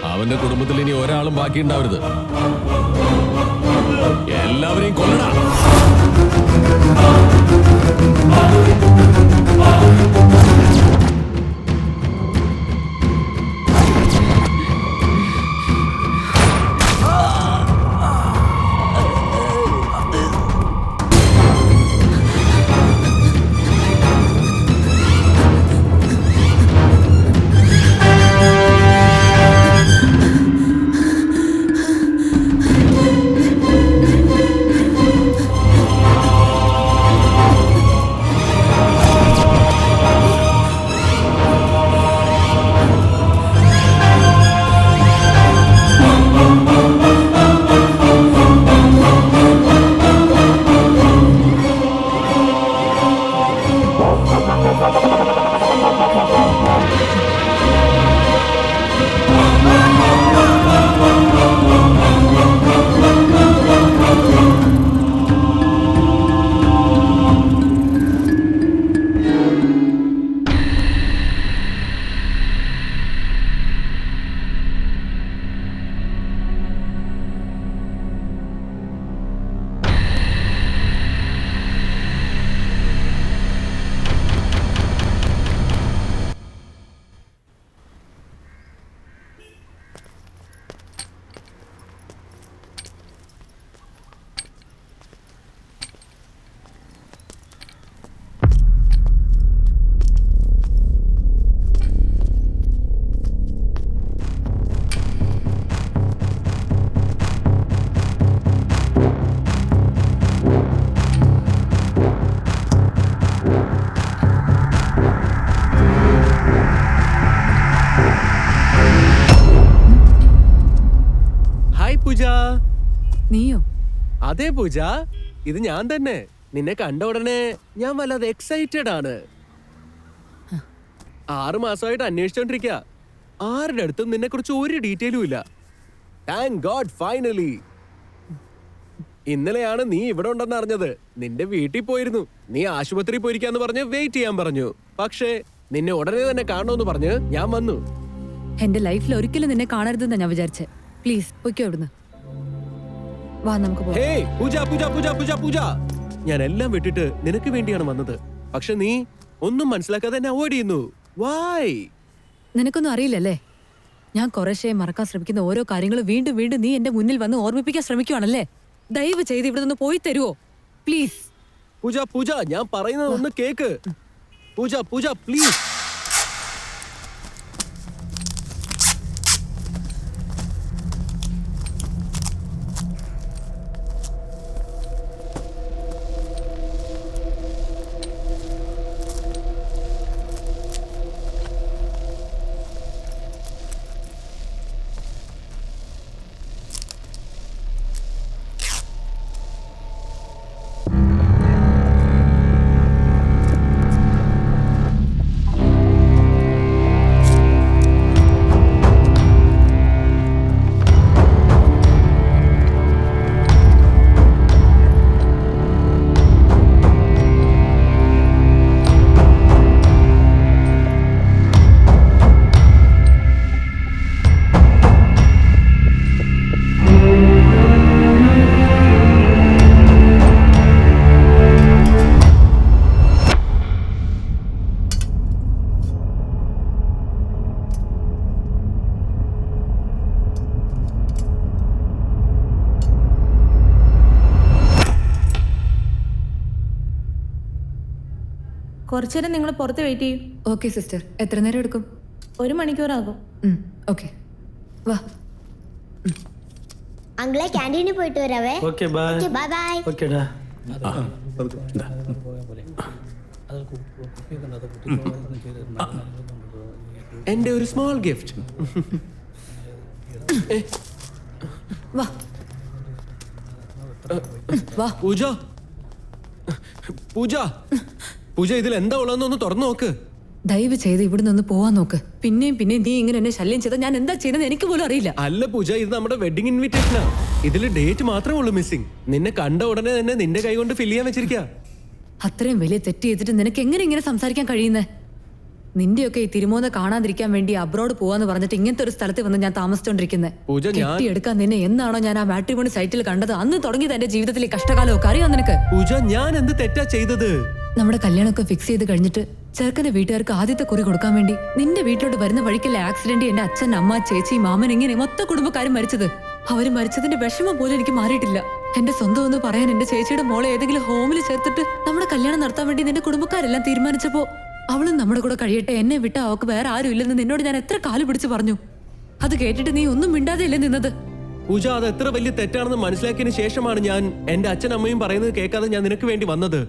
അവന്റെ കുടുംബത്തിൽ ഇനി ഒരാളും ബാക്കിയുണ്ടാവരുത്. എല്ലാവരെയും കൊല്ലടാ. നീയോ? അതെ പൂജ, ഇത് ഞാൻ തന്നെ. നിന്നെ കണ്ട ഉടനെ ഞാൻ വല്ലാതെ എക്സൈറ്റഡ് ആണ്. 6 മാസമായിട്ട് അന്വേഷിച്ചോണ്ടിരിക്കുക. ആരുടെ അടുത്തും നിന്നെ കുറിച്ച് ഒരു ഡീറ്റെയിലും ഇല്ല. Thank God finally. ഇന്നലെയാണ് നീ ഇവിടെ ഉണ്ടെന്ന് അറിഞ്ഞത്. നിന്റെ വീട്ടിൽ പോയിരുന്നു. നീ ആശുപത്രി പോയിരിക്കാന്ന് പറഞ്ഞ് വെയിറ്റ് ചെയ്യാൻ പറഞ്ഞു. പക്ഷേ നിന്നെ ഉടനെ തന്നെ കാണണമെന്ന് പറഞ്ഞ് ഞാൻ വന്നു. എന്റെ ലൈഫിൽ ഒരിക്കലും നിന്നെ കാണരുതെന്നാ ഞാൻ വിചാരിച്ചേ. പ്ലീസ് പൊയ്ക്കോ ഇവിടുന്ന്. വാ നമുക്ക് പോവാം. ഹേയ് പൂജ പൂജ പൂജ പൂജ പൂജ, ഞാൻ എല്ലാം വിട്ടിട്ട് നിനക്ക് വേണ്ടിയാണ് വന്നത്. പക്ഷെ നീ ഒന്നും മനസ്സിലാക്കാതെ എന്നെ അവോയ്ഡ് ചെയ്യുന്നു. വൈ? നിനക്കൊന്നും അറിയില്ലല്ലേ? ഞാൻ കുറേശ്ശേ മറക്കാൻ ശ്രമിക്കുന്ന ഓരോ കാര്യങ്ങളും വീണ്ടും വീണ്ടും നീ എന്റെ മുന്നിൽ വന്ന് ഓർമ്മിപ്പിക്കാൻ ശ്രമിക്കുവാണല്ലേ? ദയവ് ചെയ്ത് ഇവിടെ നിന്ന് പോയി തരുവോ പ്ലീസ്? പൂജ പൂജ, ഞാൻ പറയുന്നത് ഒന്ന് കേക്ക്. Puja Pooja please. കുറച്ചുനേരം നിങ്ങൾ പുറത്ത് വെയിറ്റ് ചെയ്യൂ. Okay sister. എത്ര നേരം എടുക്കും? 1 മണിക്കൂറാകും. ഓക്കെ വാ. അങ്കിളെ ക്യാൻറ്റീനിൽ പോയിട്ട് വരാവേ. Okay bye. Okay bye bye. ഓക്കെടാ. എന്റെ ഒരു സ്മോൾ ഗിഫ്റ്റ്. വാ വാ. പൂജ പൂജ പൂജ, ഇതിൽ എന്താ ഉള്ളതെന്നൊന്ന് തുറന്നു നോക്ക്. ദയവ് ചെയ്ത് ഇവിടെ നിന്ന് പോവാൻ നോക്ക്. പിന്നെയും നീ ഇങ്ങനെ എന്നെ ശല്യം ചെയ്താൽ ഞാൻ എന്താ ചെയ്യുന്നത് എനിക്ക് പോലും അറിയില്ല. അല്ല പൂജ, ഇത് നമ്മുടെ വെഡിങ് ഇൻവിറ്റേഷനാ. ഇതില് ഡേറ്റ് മാത്രമേ ഉള്ളൂ മിസ്സിംഗ്. നിന്നെ കണ്ട ഉടനെ തന്നെ നിന്റെ കൈ കൊണ്ട് ഫിൽ ചെയ്യാൻ വെച്ചിരിക്കാ. അത്രയും വലിയ തെറ്റ് ചെയ്തിട്ട് നിനക്ക് എങ്ങനെ ഇങ്ങനെ സംസാരിക്കാൻ കഴിയുന്നേ? നിന്റെയൊക്കെ ഈ തിരുമോനെ കാണാതിരിക്കാൻ വേണ്ടി അബ്രോഡ് പോവാന്ന് പറഞ്ഞിട്ട് ഇങ്ങനത്തെ ഒരു സ്ഥലത്ത് വന്ന് ഞാൻ താമസിച്ചോണ്ടിരിക്കുന്നത്. പൂജ, കെട്ടിയെടുക്കാൻ നിന്നെ എന്നാണോ ഞാൻ ആ മാട്രിമോണി സൈറ്റിൽ കണ്ടത് അന്ന് തുടങ്ങിയത് എന്റെ ജീവിതത്തിലെ കഷ്ടകാലമൊക്കെ അറിയാം നിനക്ക്. പൂജ, ഞാൻ എന്ത് തെറ്റാ ചെയ്തത്? നമ്മുടെ കല്യാണമൊക്കെ ഫിക്സ് ചെയ്ത് കഴിഞ്ഞിട്ട് ചെറുക്കന്റെ വീട്ടുകാർക്ക് ആദ്യത്തെ കുറി കൊടുക്കാൻ വേണ്ടി നിന്റെ വീട്ടിലോട്ട് വരുന്ന വഴിക്കല്ലേ ആക്സിഡന്റ് എന്റെ അച്ഛൻ, അമ്മ, ചേച്ചി, മാമൻ ഇങ്ങനെ മൊത്ത കുടുംബക്കാരും മരിച്ചത്. അവര് മരിച്ചതിന്റെ വിഷമം പോലും എനിക്ക് മാറിയിട്ടില്ല. എന്റെ സ്വന്തം എന്ന് പറയാൻ എന്റെ ചേച്ചിയുടെ മോളെ ഏതെങ്കിലും ഹോമിൽ ചേർത്തിട്ട് നമ്മുടെ കല്യാണം നടത്താൻ വേണ്ടി നിന്റെ കുടുംബക്കാരെല്ലാം തീരുമാനിച്ചപ്പോ അവളും നമ്മുടെ കൂടെ കഴിയട്ടെ, എന്നെ വിട്ട അവക്ക് വേറെ ആരും ഇല്ലെന്ന് നിന്നോട് ഞാൻ എത്ര കാല് പിടിച്ച് പറഞ്ഞു. അത് കേട്ടിട്ട് നീ ഒന്നും മിണ്ടാതെയല്ലേ നിന്നത്? പൂജ, അത് എത്ര വലിയ തെറ്റാണെന്ന് മനസ്സിലാക്കിയതിന് ശേഷമാണ് ഞാൻ എന്റെ അച്ഛനമ്മയും പറയുന്നത് കേൾക്കാതെ ഞാൻ നിനക്ക് വേണ്ടി വന്നത്.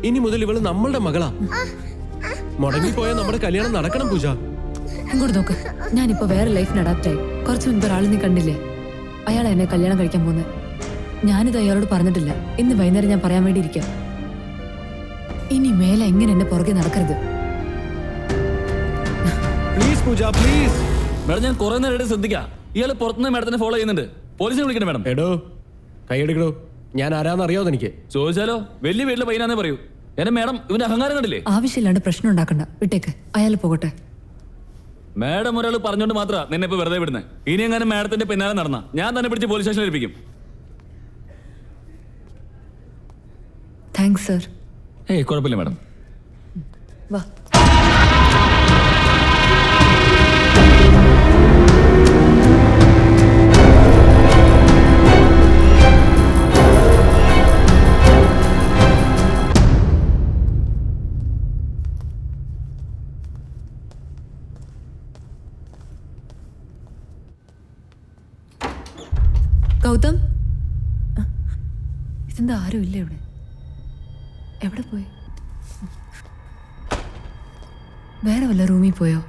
ഇനി മുതൽ ഇവള് നമ്മളുടെ മകളാ. മുടങ്ങിപ്പോയ നമ്മുടെ കല്യാണം നടക്കണം പൂജ. ഇങ്ങോട്ട് നോക്ക്, ഞാനിപ്പോ വേറെ ലൈഫിന് അഡാപ്റ്റ് ആയി. കുറച്ച് മുൻപ് ഒരാൾ നീ കണ്ടില്ലേ, അയാൾ എന്നെ കല്യാണം കഴിക്കാൻ പോകുന്നത്. ഞാനിത് അയാളോട് പറഞ്ഞിട്ടില്ല. ഇന്ന് വൈകുന്നേരം ഞാൻ പറയാൻ വേണ്ടി ഇരിക്കാം. ഇനി മേലെ എങ്ങനെ എന്നെ പുറകെ നടക്കരുത്. Please Pooja, please. മേഡം, ഞാൻ കുറെ നേരം ശ്രദ്ധിക്കാം. ഇയാള് പുറത്തുനിന്ന് മേഡത്തിനെ ഫോളോ ചെയ്യുന്നുണ്ട്. പോലീസിനെ വിളിക്കണം മേഡം. എടോ, കൈയെടുക്കടോ. ഞാൻ ആരാന്ന് അറിയാവോ എനിക്ക്? ചോദിച്ചാലോ? വലിയ വീട്ടിലെ പയ്യനാന്നേ പറയൂ. എന്നെ മേഡം ഇവന്റെ അഹങ്കാരം കണ്ടില്ലേ? ആവശ്യമില്ലാണ്ട് പ്രശ്നം ഉണ്ടാക്കണ്ട, വിട്ടേക്ക്. അയാൾ പോകട്ടെ. മേഡം ഒരാൾ പറഞ്ഞോണ്ട് മാത്രമാ നിന്നെ ഇപ്പൊ വെറുതെ വിടുന്നത്. ഇനി എങ്ങനെ മേഡത്തിന്റെ പിന്നാലെ നടന്ന ഞാൻ തന്നെ പിടിച്ച് പോലീസ് സ്റ്റേഷനിൽ ഏൽപ്പിക്കും. Thanks sir. ഏയ് കുഴപ്പമില്ല മേഡം. വാ. ഗൗതം, ഇതെന്താ ആരും ഇല്ല ഇവിടെ? എവിടെ പോയി? വേറെ വല്ല റൂമിൽ പോയോ?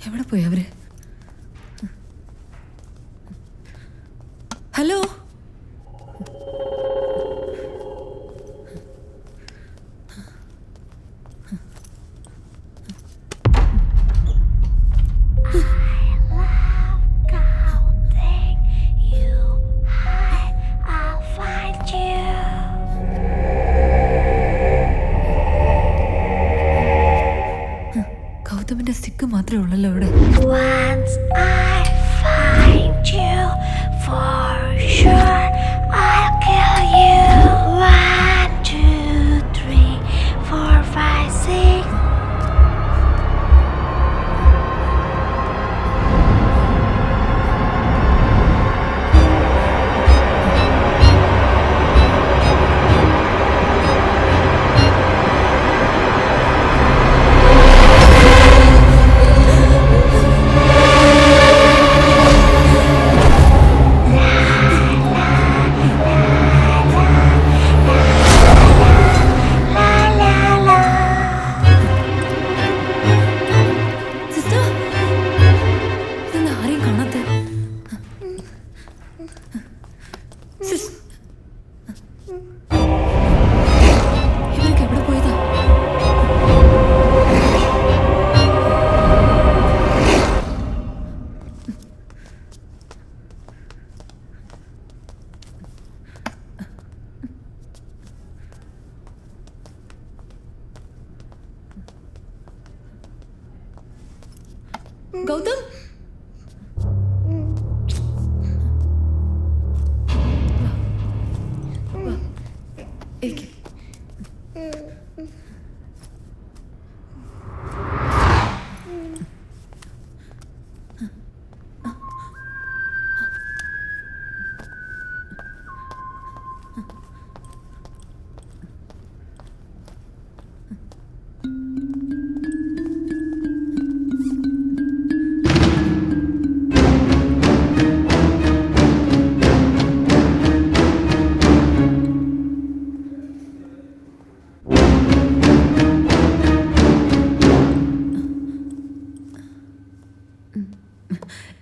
എവിടെ പോയി അവര്? ഹലോ, ഗൗതമിന്റെ സ്റ്റിക്ക് മാത്രമേ ഉള്ളല്ലോ ഇവിടെ. Once I find you, for sure I'll kill you. 1, 2, 3, 4, 5, 6. Gautam,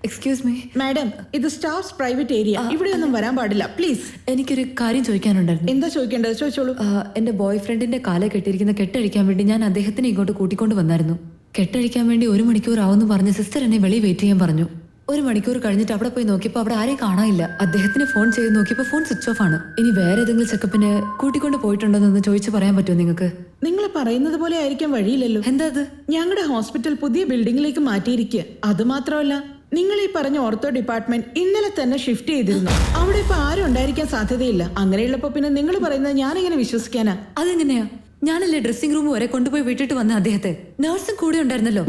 excuse me madam, ഇത് സ്റ്റാഫ്സ് പ്രൈവറ്റ് ഏരിയ, ഇവിടെ ഒന്നും വരാൻ പാടില്ല, പ്ലീസ്. എനിക്കൊരു കാര്യം ചോദിക്കാനുണ്ടായിരുന്നു. എന്താ ചോദിക്കേണ്ടത്? ചോദിച്ചോളൂ. എന്റെ ബോയ് ഫ്രണ്ടിന്റെ കാലെ കെട്ടിയിരിക്കുന്ന കെട്ടഴിക്കാൻ വേണ്ടി ഞാൻ അദ്ദേഹത്തിനെ ഇങ്ങോട്ട് കൂട്ടിക്കൊണ്ട് വന്നായിരുന്നു. കെട്ടഴിക്കാൻ വേണ്ടി 1 മണിക്കൂർ ആവുമെന്ന് പറഞ്ഞ് സിസ്റ്റർ എന്നെ വെളിയിൽ വെയിറ്റ് ചെയ്യാൻ പറഞ്ഞു. 1 മണിക്കൂർ കഴിഞ്ഞിട്ട് അവിടെ പോയി നോക്കിയപ്പോൾ അവിടെ ആരെയും കാണാനില്ല. അദ്ദേഹത്തിന് ഫോൺ ചെയ്ത് നോക്കിയപ്പോൾ ഫോൺ സ്വിച്ച് ഓഫ് ആണ്. ഇനി വേറെ ഏതെങ്കിലും ചെക്കപ്പിന് കൂട്ടിക്കൊണ്ട് പോയിട്ടുണ്ടോന്ന് ചോദിച്ചു പറയാൻ പറ്റുമോ നിങ്ങൾക്ക്? നിങ്ങൾ പറയുന്നത് പോലെ ആയിരിക്കാൻ വഴിയില്ലല്ലോ. എന്താ അത്? ഞങ്ങളുടെ ഹോസ്പിറ്റൽ പുതിയ ബിൽഡിംഗിലേക്ക് മാറ്റിയിരിക്കുക. അത് മാത്രമല്ല, നിങ്ങൾ ഈ പറഞ്ഞ ഓർത്തോ ഡിപ്പാർട്ട്മെന്റ് ഇന്നലെ തന്നെ ഷിഫ്റ്റ് ചെയ്തിരുന്നു. അവിടെ ഇപ്പൊ ആരും ഉണ്ടായിരിക്കാൻ സാധ്യതയില്ല. അങ്ങനെയുള്ളപ്പോ പിന്നെ നിങ്ങൾ പറയുന്നത് ഞാനെങ്ങനെ വിശ്വസിക്കാനാ? അതെങ്ങനെയാ? ഞാനല്ലേ ഡ്രസ്സിംഗ് റൂം വരെ കൊണ്ടുപോയി വിട്ടിട്ട് വന്ന അദ്ദേഹത്തെ. നഴ്സും കൂടെ ഉണ്ടായിരുന്നല്ലോ.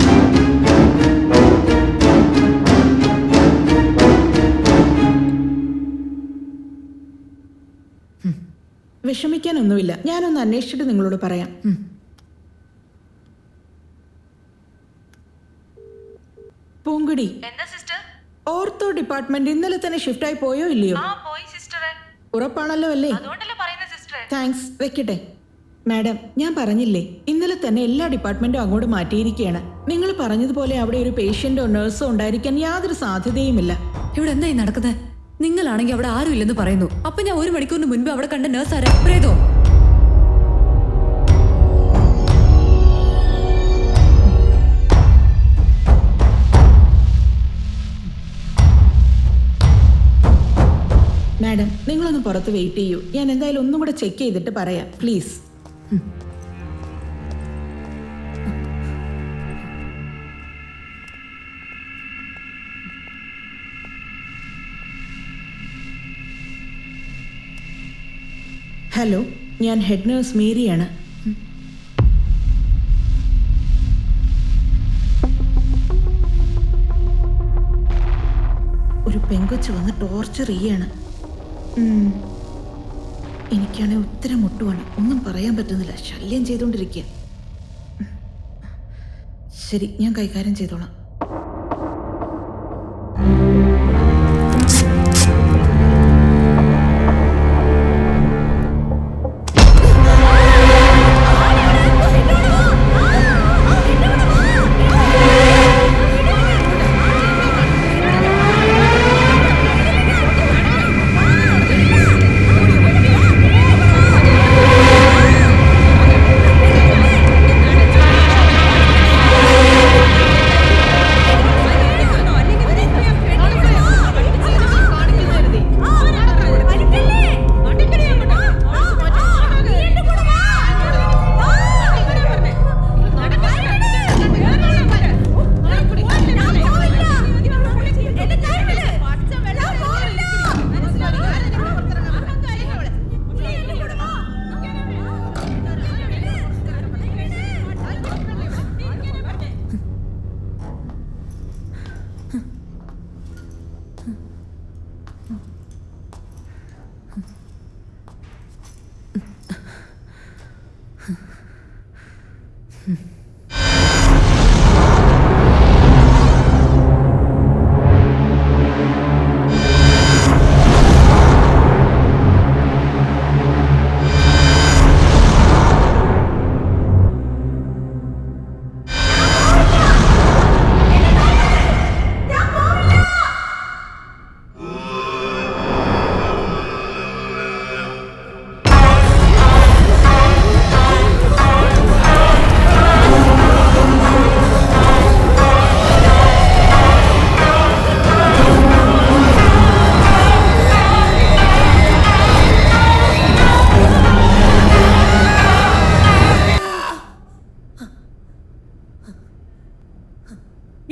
വിഷമിക്കാനൊന്നുമില്ല, ഞാനൊന്ന് അന്വേഷിച്ചിട്ട് നിങ്ങളോട് പറയാം. പൂങ്കുടി, ഓർത്തോ ഡിപ്പാർട്ട്മെന്റ് ഇന്നലെ തന്നെ ഷിഫ്റ്റ് ആയി പോയോ ഇല്ലയോ? ഉറപ്പാണല്ലോ അല്ലേ? താങ്ക്സ്, വെക്കട്ടെ. മാഡം, ഞാൻ പറഞ്ഞില്ലേ, ഇന്നലെ തന്നെ എല്ലാ ഡിപ്പാർട്ട്മെന്റും അങ്ങോട്ട് മാറ്റിയിരിക്കുകയാണ്. നിങ്ങൾ പറഞ്ഞതുപോലെ അവിടെ ഒരു പേഷ്യന്റോ നഴ്സോ ഉണ്ടായിരിക്കാൻ യാതൊരു സാധ്യതയുമില്ല. ഇവിടെ എന്തായി നടക്കുന്നത്? നിങ്ങളാണെങ്കിൽ അവിടെ ആരും ഇല്ലെന്ന് പറയുന്നു. അപ്പൊ ഞാൻ 1 മണിക്കൂറിന് മുൻപ് അവിടെ കണ്ട നഴ്സ് ആരാ? പ്രേതോ? മാഡം, നിങ്ങളൊന്ന് പുറത്ത് വെയിറ്റ് ചെയ്യൂ. ഞാൻ എന്തായാലും ഒന്നും കൂടെ ചെക്ക് ചെയ്തിട്ട് പറയാം, പ്ലീസ്. ഹലോ, ഞാൻ ഹെഡ് നേഴ്സ് മേരിയാണ്. ഒരു പെങ്കൊച്ച് വന്ന് ടോർച്ചർ ചെയ്യാണ്. എനിക്കാണെങ്കിൽ ഉത്തരം മുട്ടുവാണ്, ഒന്നും പറയാൻ പറ്റുന്നില്ല, ശല്യം ചെയ്തുകൊണ്ടിരിക്കുക. ശരി, ഞാൻ കൈകാര്യം ചെയ്തോളാം.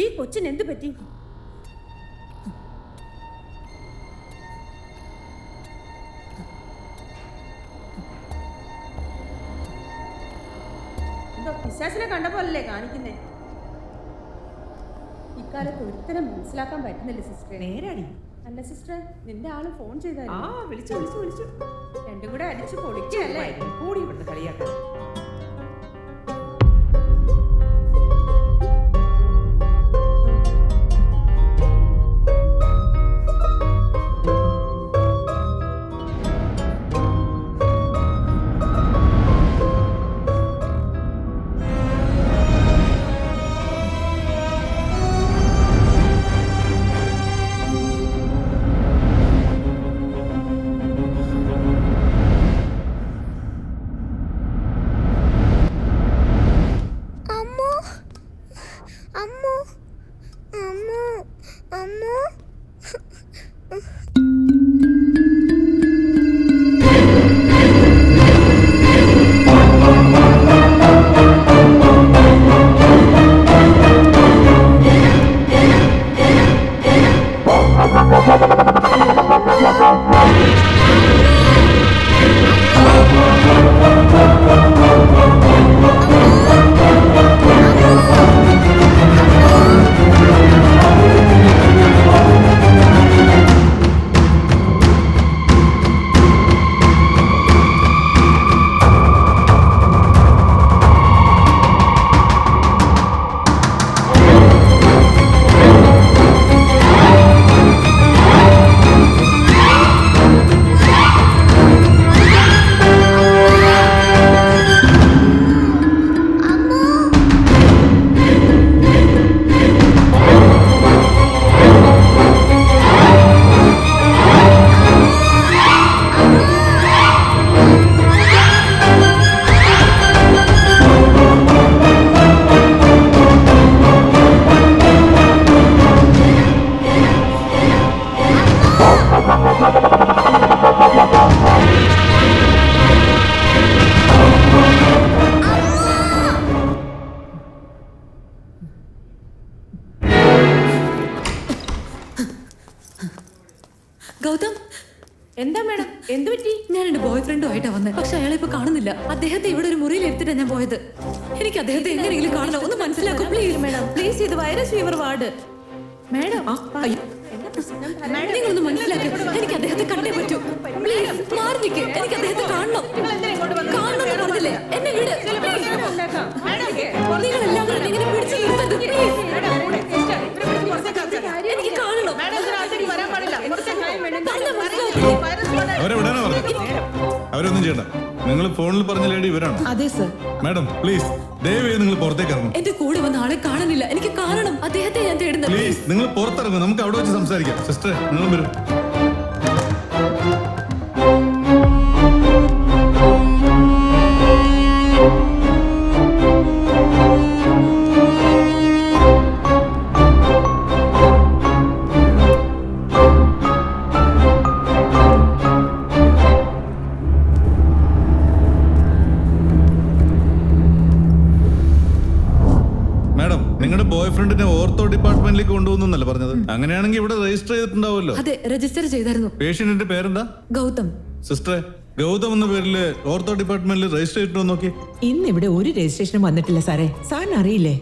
ഈ കൊച്ചിന് എന്ത് പറ്റി? എന്തോ പിശാചിനെ കണ്ട പോലല്ലേ കാണിക്കുന്നേ? ഇക്കാലത്ത് ഒരുത്തരം മനസ്സിലാക്കാൻ പറ്റുന്നില്ല സിസ്റ്റർ. നേരാടി. അല്ല സിസ്റ്റർ, നിന്റെ ആള് ഫോൺ ചെയ്തായിരുന്നു. വിളിച്ചു രണ്ടും കൂടെ അടിച്ചു പൊളിക്കല്ലേ? കൂടി ഇവിടുന്ന് കളിയാക്കാൻ. ഗൗതം, എന്താ മേഡം, എന്ത് പറ്റി? ഞാൻ എന്റെ ബോയ് ഫ്രണ്ടുമായിട്ടാ വന്നത്. പക്ഷെ അയാളെ ഇപ്പൊ കാണുന്നില്ല. അദ്ദേഹത്തെ ഇവിടെ ഒരു മുറിയിൽ എടുത്തിട്ടാ ഞാൻ പോയത്. എനിക്ക് അദ്ദേഹത്തെ എങ്ങനെയെങ്കിലും കാണണം. ഒന്ന് മനസ്സിലാക്കും പ്ലീസ്. മേഡം പ്ലീസ്, ഇത് വൈറസ് ഫീവർ വാർഡ്. മേഡം നിങ്ങളൊന്ന് മനസ്സിലാക്കും. എനിക്ക് അദ്ദേഹത്തെ കണ്ടേ പറ്റൂ. പ്ലീസ് മാറി നിൽക്ക്. എനിക്ക് അദ്ദേഹത്തെ കാണണം. കാണണം എന്ന് പറഞ്ഞില്ലേ? എന്നെ വിട്. നിങ്ങൾ എല്ലാവരും എങ്ങനെ പിടിച്ചു നിർത്തത്? പ്ലീസ് എനിക്ക് കാണണം. പറഞ്ഞാ മനസ്സിലാക്കില്ലേ? അവരെ വിടാനാ പറഞ്ഞത്. അവരൊന്നും ചെയ്യണ്ട. നിങ്ങൾ ഫോണിൽ പറഞ്ഞ ലേഡി ഇവരാണ്. അതെ സർ. മാഡം പ്ലീസ് ദയവായി നിങ്ങൾ പുറത്തേക്ക് ഇറങ്ങും. എന്റെ കൂടെ വന്ന ആളെ കാണുന്നില്ല. എനിക്ക് കാണണം. അദ്ദേഹത്തെ ഞാൻ തേടുന്നത്. പ്ലീസ് നിങ്ങൾ പുറത്തിറങ്ങും. നമുക്ക് അവിടെ വെച്ച് സംസാരിക്കാം. സിസ്റ്റർ നിങ്ങളും വരും. നിങ്ങളുടെ ബോയ് ഫ്രണ്ടിനെ ഓർത്തോ ഡിപ്പാർട്ട്മെന്റിലേക്ക് കൊണ്ടുപോകുന്നല്ലേ പറഞ്ഞത്? അങ്ങനെയാണെങ്കിൽ ഇവിടെ രജിസ്റ്റർ ചെയ്തിട്ടുണ്ടാവുമല്ലോ. അതെ, രജിസ്റ്റർ ചെയ്തായിരുന്നു. പേഷ്യന്റിന്റെ പേരെന്താ? ഗൗതം. സിസ്റ്ററെ, ഗൗതം എന്ന പേരില് ഓർത്തോ ഡിപ്പാർട്ട്മെന്റിൽ രജിസ്റ്റർ ചെയ്തിട്ടോ നോക്കി. ഇന്ന് ഇവിടെ ഒരു രജിസ്ട്രേഷനും വന്നിട്ടില്ല സാറേ. സാറിന് അറിയില്ലേ,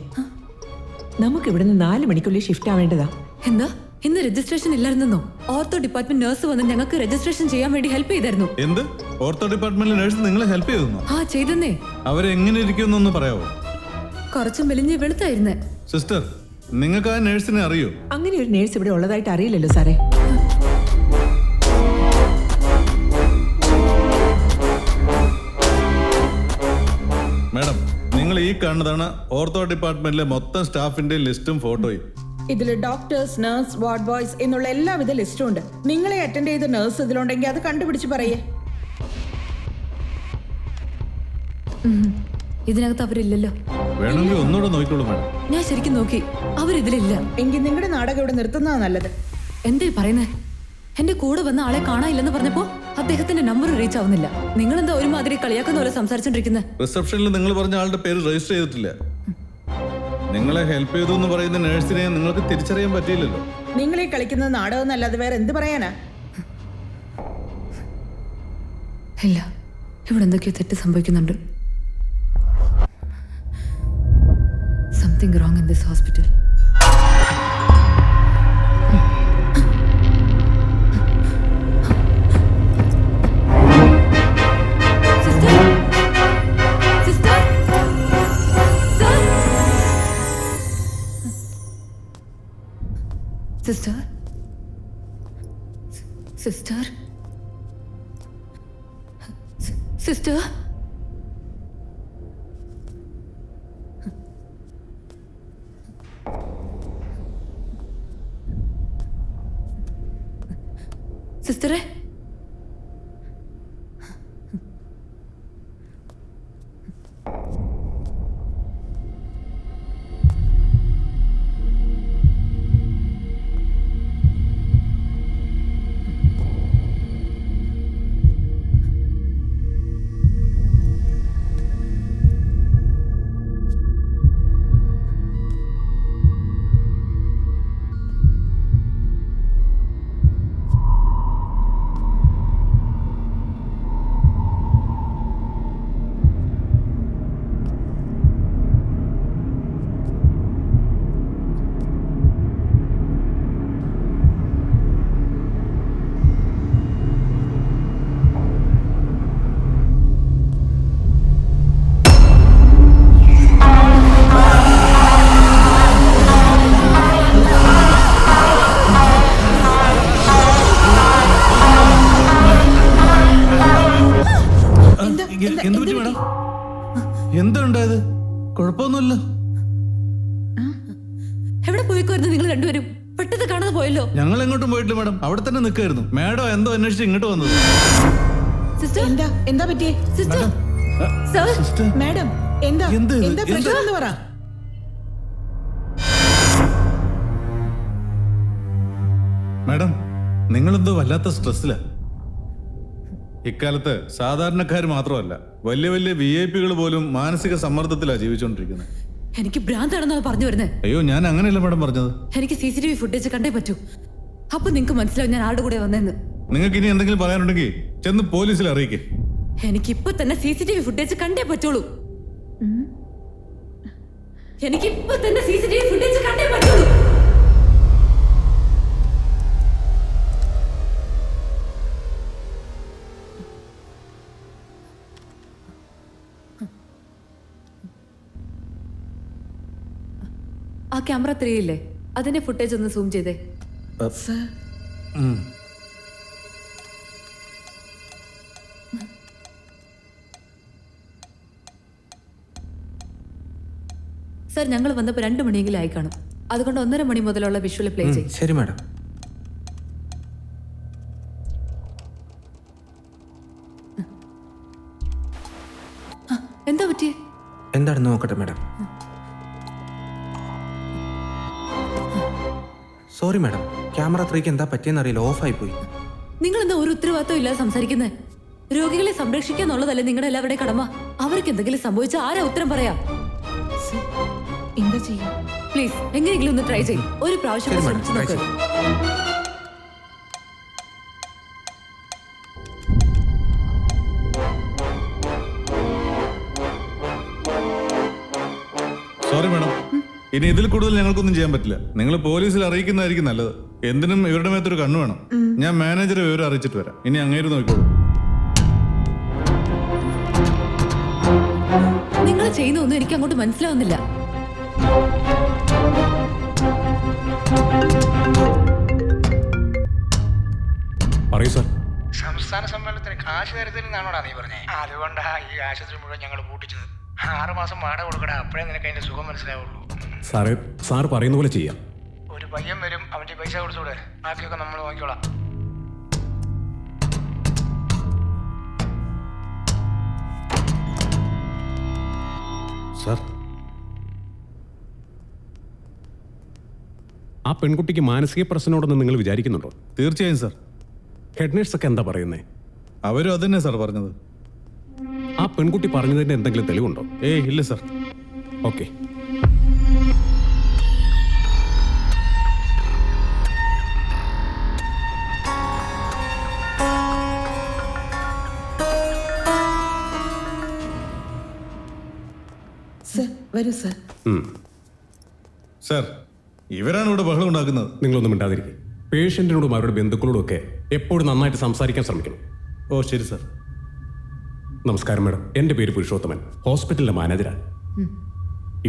നമുക്ക് ഇവിടുന്ന് 4 മണിക്കുള്ളിൽ ഷിഫ്റ്റ് ആവേണ്ടതാ. എന്താ ഇന്ന് രജിസ്ട്രേഷൻ ഇല്ലായിരുന്നോ? ഓർത്തോ ഡിപ്പാർട്ട്മെന്റ് നഴ്സ് വന്ന് ഞങ്ങൾക്ക് രജിസ്ട്രേഷൻ ചെയ്യാൻ വേണ്ടി ഹെൽപ്പ് ചെയ്തായിരുന്നു. എന്ത്? ഓർത്തോ ഡിപ്പാർട്ട്മെന്റിലെ നഴ്സ് നിങ്ങളെ ഹെൽപ്പ് ചെയ്തു? ആ ചെയ്തെന്നേ. അവരെങ്ങനെ ഇരിക്കുമെന്നൊന്ന് പറയാവോ? കുറച്ച് മെലിഞ്ഞ് വെളുത്തായിരുന്നേ. സിസ്റ്റർ, നിങ്ങൾക്ക് ആ നഴ്സിനെ അറിയോ? അങ്ങനെ ഒരു നേഴ്സ് ഇവിടെ ഉള്ളതായിട്ട് അറിയില്ലല്ലോ സാറേ. മാഡം, നിങ്ങൾ ഈ കാണുന്നതാണ് ഓർത്തോ ഡിപ്പാർട്ട്മെന്റിലെ മൊത്തം സ്റ്റാഫിന്റെ ലിസ്റ്റും ഫോട്ടോയും. ഇതിൽ ഡോക്ടേഴ്സ്, നഴ്സ്, വാർഡ് ബോയ്സ് എന്നുള്ള എല്ലാവിധ ലിസ്റ്റും ഉണ്ട്. നിങ്ങളെ അറ്റൻഡ് ചെയ്ത നഴ്സ് ഇതിലുണ്ടെങ്കിൽ അത് കണ്ടുപിടിച്ച് പറയേ. ഇതിനകത്ത് അവരില്ലല്ലോ. വേണമെങ്കിൽ ഒന്നുകൂടെ നോക്കിക്കോളൂ മാഡം. ഞാൻ ശരിക്കും നോക്കി, അവരിതിലില്ല. എങ്കിൽ നിങ്ങളുടെ നാടകം ഇവിടെ നിർത്തുന്നതാണ് നല്ലത്. എന്തേ പറയുന്നേ? എന്റെ കൂടെ വന്ന ആളെ കാണാനില്ലെന്ന് പറഞ്ഞപ്പോ അദ്ദേഹത്തിന്റെ നമ്പർ റീച്ച് ആവുന്നില്ല. നിങ്ങൾ എന്താ ഒരുമാതിരി കളിയാക്കുന്ന പോലെ സംസാരിച്ചോണ്ടിരിക്കുന്നത്? റിസപ്ഷനിൽ നിങ്ങൾ പറഞ്ഞ ആളുടെ പേര് രജിസ്റ്റർ ചെയ്തിട്ടില്ല. നിങ്ങളെ ഹെൽപ്പ് ചെയ്തു എന്ന് പറയുന്ന നഴ്സിനെ നിങ്ങൾക്ക് തിരിച്ചറിയാൻ പറ്റിയില്ലല്ലോ. നിങ്ങളീ കളിക്കുന്നത് നാടകം എന്നല്ലാതെ വേറെ എന്ത് പറയാനാ? ഇല്ല, ഇവിടെ എന്തൊക്കെയോ തെറ്റ് സംഭവിക്കുന്നുണ്ട്. Something wrong in this hospital. Sister? Sister? Sir? Sister? Sister? Sister? സിസ്റ്ററെ, പെട്ടെന്ന് കാണാതെ പോയല്ലോ. ഞങ്ങൾ എങ്ങോട്ടും പോയിട്ടില്ല മാഡം, അവിടെ തന്നെ നിൽക്കായിരുന്നു. മാഡം എന്തോ അന്വേഷിച്ച് ഇങ്ങോട്ട് വന്നത്. സിസ്റ്റർ, എന്താ പറ്റിയേ? സിസ്റ്റർ, സർ, മാഡം എന്താ എന്ത്? എന്താ പ്രശ്നം എന്ന് പറ. മാഡം, നിങ്ങളെന്തോ വല്ലാത്ത സ്ട്രെസ്സിലാ. ഇക്കാലത്ത് സാധാരണക്കാർ മാത്രമല്ല, വലിയ വലിയ VIP പോലും മാനസിക സമ്മർദ്ദത്തിലാണ് ജീവിച്ചുകൊണ്ടിരിക്കുന്നത്. എനിക്ക് ഭ്രാന്താണെന്നാണ് പറഞ്ഞു വരുന്നത്. അയ്യോ, ഞാൻ അങ്ങനെയല്ല മാഡം പറഞ്ഞത്. എനിക്ക് CCTV ഫുട്ടേജ് കണ്ടേ പറ്റൂ. അപ്പൊ നിങ്ങക്ക് മനസ്സിലാവും ഞാൻ ആരുടെ കൂടെ വന്നെന്ന്. നിങ്ങൾക്ക് ഇനി എന്തെങ്കിലും പറയാനുണ്ടെങ്കിൽ ചെന്ന് പോലീസിൽ അറിയിക്കേ. എനിക്കിപ്പോ തന്നെ CCTV ഫുട്ടേജ് കണ്ടേ പറ്റുള്ളൂ. എനിക്കിപ്പോ തന്നെ CCTV ഫുട്ടേജ് കണ്ടേ പറ്റുള്ളൂ. ആ ക്യാമറ 3 ഇല്ലേ, അതിന്റെ ഫുട്ടേജ് ഒന്ന് സൂം ചെയ്തേ. സർ, ഞങ്ങൾ വന്നപ്പോൾ 2 മണിയെങ്കിലും ആയി കാണും. അതുകൊണ്ട് 1:30 മണി മുതലുള്ള വിഷ്വൽ പ്ലേ ചെയ്യും. ശരി മാഡം. എന്താ പറ്റിയേ? എന്താണെന്ന് നോക്കട്ടെ മാഡം. സോറി മാഡം, ക്യാമറ 3ക്ക് എന്താ പറ്റിയെന്ന് അറിയില്ല, ഓഫായി പോയി. നിങ്ങൾ എന്താ ഒരു ഉത്തരവാദിത്വം ഇല്ലാതെ സംസാരിക്കുന്നത്? രോഗികളെ സംരക്ഷിക്കുക എന്നുള്ളതല്ലേ നിങ്ങളുടെ എല്ലാവരുടെയും കടമ. അവർക്ക് എന്തെങ്കിലും സംഭവിച്ചാൽ ആരാ ഉത്തരം പറയാ? എന്താ ചെയ്യാ? പ്ലീസ് എങ്ങനെയെങ്കിലും ഒന്ന് ട്രൈ ചെയ്യും. ഒരു പ്രാവശ്യം കൂടെ ശ്രമിച്ചു നോക്ക്. സോറി മാഡം, ഇനി ഇതിൽ കൂടുതൽ ഞങ്ങൾക്കൊന്നും ചെയ്യാൻ പറ്റില്ല. നിങ്ങൾ പോലീസിൽ അറിയിക്കുന്നതായിരിക്കും നല്ലത്. എന്തിനും ഇവരുടെ മേത്തൊരു കണ്ണു വേണം. ഞാൻ മാനേജറെ വിവരം അറിയിച്ചിട്ട് വരാം. ഇനി അങ്ങേര് നോക്കിക്കോളൂ. നിങ്ങൾ ചെയ്യുന്ന ഒന്നും എനിക്ക് അങ്ങോട്ട് മനസ്സിലാവുന്നില്ല. പറയൂ സാർ. സംസ്ഥാന സമ്മേളനത്തിന് കാശ് തരത്തില്ലെന്നാണോടാ നീ പറഞ്ഞേ? അതുകൊണ്ടാ ഈ ആശുപത്രി മുഴുവൻ ഞങ്ങൾ പൂട്ടിച്ചത്. 6 മാസം വാടക കൊടുക്കടാ, അപ്പോഴേ നിനക്ക് അതിന്റെ സുഖം മനസ്സിലാവുള്ളൂ. സാറേ, സാർ പറയുന്ന പോലെ ചെയ്യാം. ഒരു പയ്യൻ വരും, അവന്റെ പൈസ കൊടുത്തൂടെ, ബാക്കിയൊക്കെ നമ്മൾ നോക്കിക്കോളാം. സാർ, ആ പെൺകുട്ടിക്ക് മാനസിക പ്രശ്നമുണ്ടെന്ന് നിങ്ങൾ വിചാരിക്കുന്നുണ്ടോ? തീർച്ചയായും സാർ. ഹെഡ് നേഴ്സൊക്കെ എന്താ പറയുന്നേ? അവരും അതന്നെ സാർ പറഞ്ഞത്. ആ പെൺകുട്ടി പറഞ്ഞതിന്റെ എന്തെങ്കിലും തെളിവുണ്ടോ? ഏയ് ഇല്ല സാർ. ഓക്കെ. വരൂ സർ. സാർ, ഇവരാണ് ഇവിടെ ബഹളം ഉണ്ടാക്കുന്നത്. നിങ്ങളൊന്നും മിണ്ടാതിരിക്കും. പേഷ്യന്റിനോടും അവരുടെ ബന്ധുക്കളോടും ഒക്കെ എപ്പോഴും നന്നായിട്ട് സംസാരിക്കാൻ ശ്രമിക്കണം. ഓ ശരി സാർ. നമസ്കാരം മാഡം, എൻ്റെ പേര് പുരുഷോത്തമൻ, ഹോസ്പിറ്റലിലെ മാനേജരാണ്.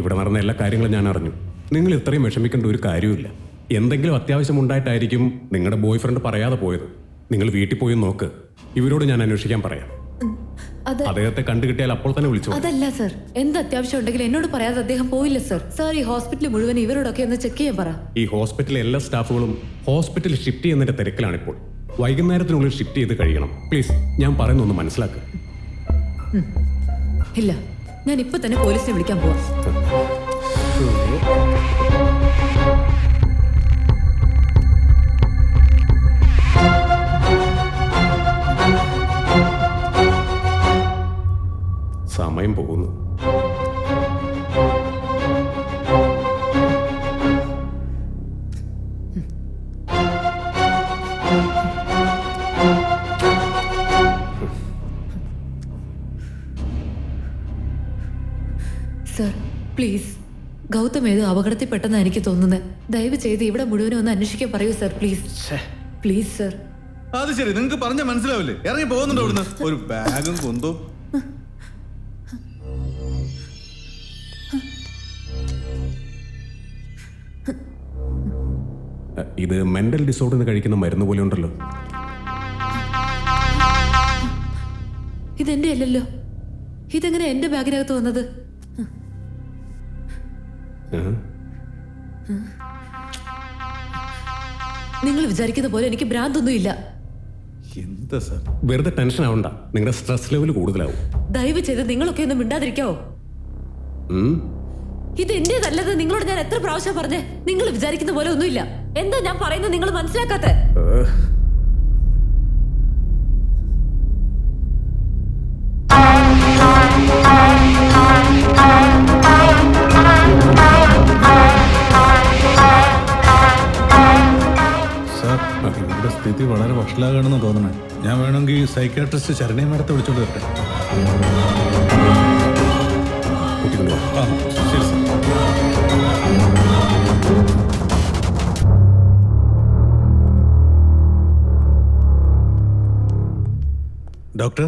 ഇവിടെ നടന്ന എല്ലാ കാര്യങ്ങളും ഞാൻ അറിഞ്ഞു. നിങ്ങൾ ഇത്രയും വിഷമിക്കേണ്ട ഒരു കാര്യമില്ല. എന്തെങ്കിലും അത്യാവശ്യം ഉണ്ടായിട്ടായിരിക്കും നിങ്ങളുടെ ബോയ് ഫ്രണ്ട് പറയാതെ പോയത്. നിങ്ങൾ വീട്ടിൽ പോയി നോക്ക്. ഇവരോട് ഞാൻ അന്വേഷിക്കാൻ പറയാം. അദ്ദേഹത്തെ കണ്ടുകിട്ടിയാൽ അപ്പോൾ തന്നെ വിളിച്ചു. അതല്ല സർ, എന്ത് അത്യാവശ്യം ഉണ്ടെങ്കിലും എന്നോട് പറയാതെ അദ്ദേഹം പോയില്ല സർ. സാർ, ഈ ഹോസ്പിറ്റൽ മുഴുവൻ ഇവരോടൊക്കെ ഒന്ന് ചെക്ക് ചെയ്യാൻ പറ. ഈ ഹോസ്പിറ്റലിലെ എല്ലാ സ്റ്റാഫുകളും ഹോസ്പിറ്റലിൽ ഷിഫ്റ്റ് ചെയ്യുന്നതിന്റെ തിരക്കിലാണിപ്പോൾ. വൈകുന്നേരത്തിനുള്ളിൽ ഷിഫ്റ്റ് ചെയ്ത് കഴിയണം. പ്ലീസ്, ഞാൻ പറയുന്നൊന്ന് മനസ്സിലാക്കുക. ഇല്ല, ഞാൻ ഇപ്പൊ തന്നെ പോലീസിനെ വിളിക്കാൻ പോവാം. സമയം പോകുന്നു. സർ, പ്ലീസ്, ഗൗതം ഏതോ അപകടത്തിൽ പെട്ടെന്ന് എനിക്ക് തോന്നുന്നത്. ദയവ് ചെയ്ത് ഇവിടെ മുഴുവനും ഒന്ന് അന്വേഷിക്കാൻ പറയൂ സർ. Please please sir. അത് ശരി, നിങ്ങൾക്ക് പറഞ്ഞാൽ മനസ്സിലാവില്ലേ? ഇറങ്ങി പോകുന്നുണ്ടോ ഇവിടുന്ന്? ഒരു ബാഗും കൊന്തോ. ഇത് മെന്റൽ ഡിസോർഡറിന് കഴിക്കുന്ന മരുന്ന് പോലെ ഉണ്ടല്ലോ. ഇതെന്റെ അല്ലല്ലോ. ഇതെങ്ങനെ എന്റെ ബാഗിനകത്ത് വന്നത്? നിങ്ങൾ വിചാരിക്കുന്ന പോലെ എനിക്ക് ഭ്രാന്തൊന്നും ഇല്ല. എന്താ സാർ? വെറുതെ ടെൻഷൻ ആവണ്ട, നിങ്ങളുടെ സ്ട്രെസ് ലെവൽ കൂടുതലാവും. ദയവ് ചെയ്ത് നിങ്ങളൊക്കെ ഒന്ന് മിണ്ടാതിരിക്കാവോ? ഉം. ഇത് എന്റേതല്ലത് നിങ്ങളോട് ഞാൻ എത്ര പ്രാവശ്യം പറഞ്ഞേ? നിങ്ങൾ വിചാരിക്കുന്ന പോലെ ഒന്നുമില്ല. എന്താ ഞാൻ പറയുന്നത് നിങ്ങൾ മനസ്സിലാക്കാത്ത? സാർ, ഇവിടെ സ്ഥിതി വളരെ വഷളാകണമെന്ന് തോന്നണേ. ഞാൻ വേണമെങ്കിൽ സൈക്കാട്രിസ്റ്റ് ശരണി മേഡത്തെ വിളിച്ചോണ്ട് വരട്ടെ. കുട്ടികൊണ്ട് വാ. ആ ശരി സാർ. ഡോക്ടർ,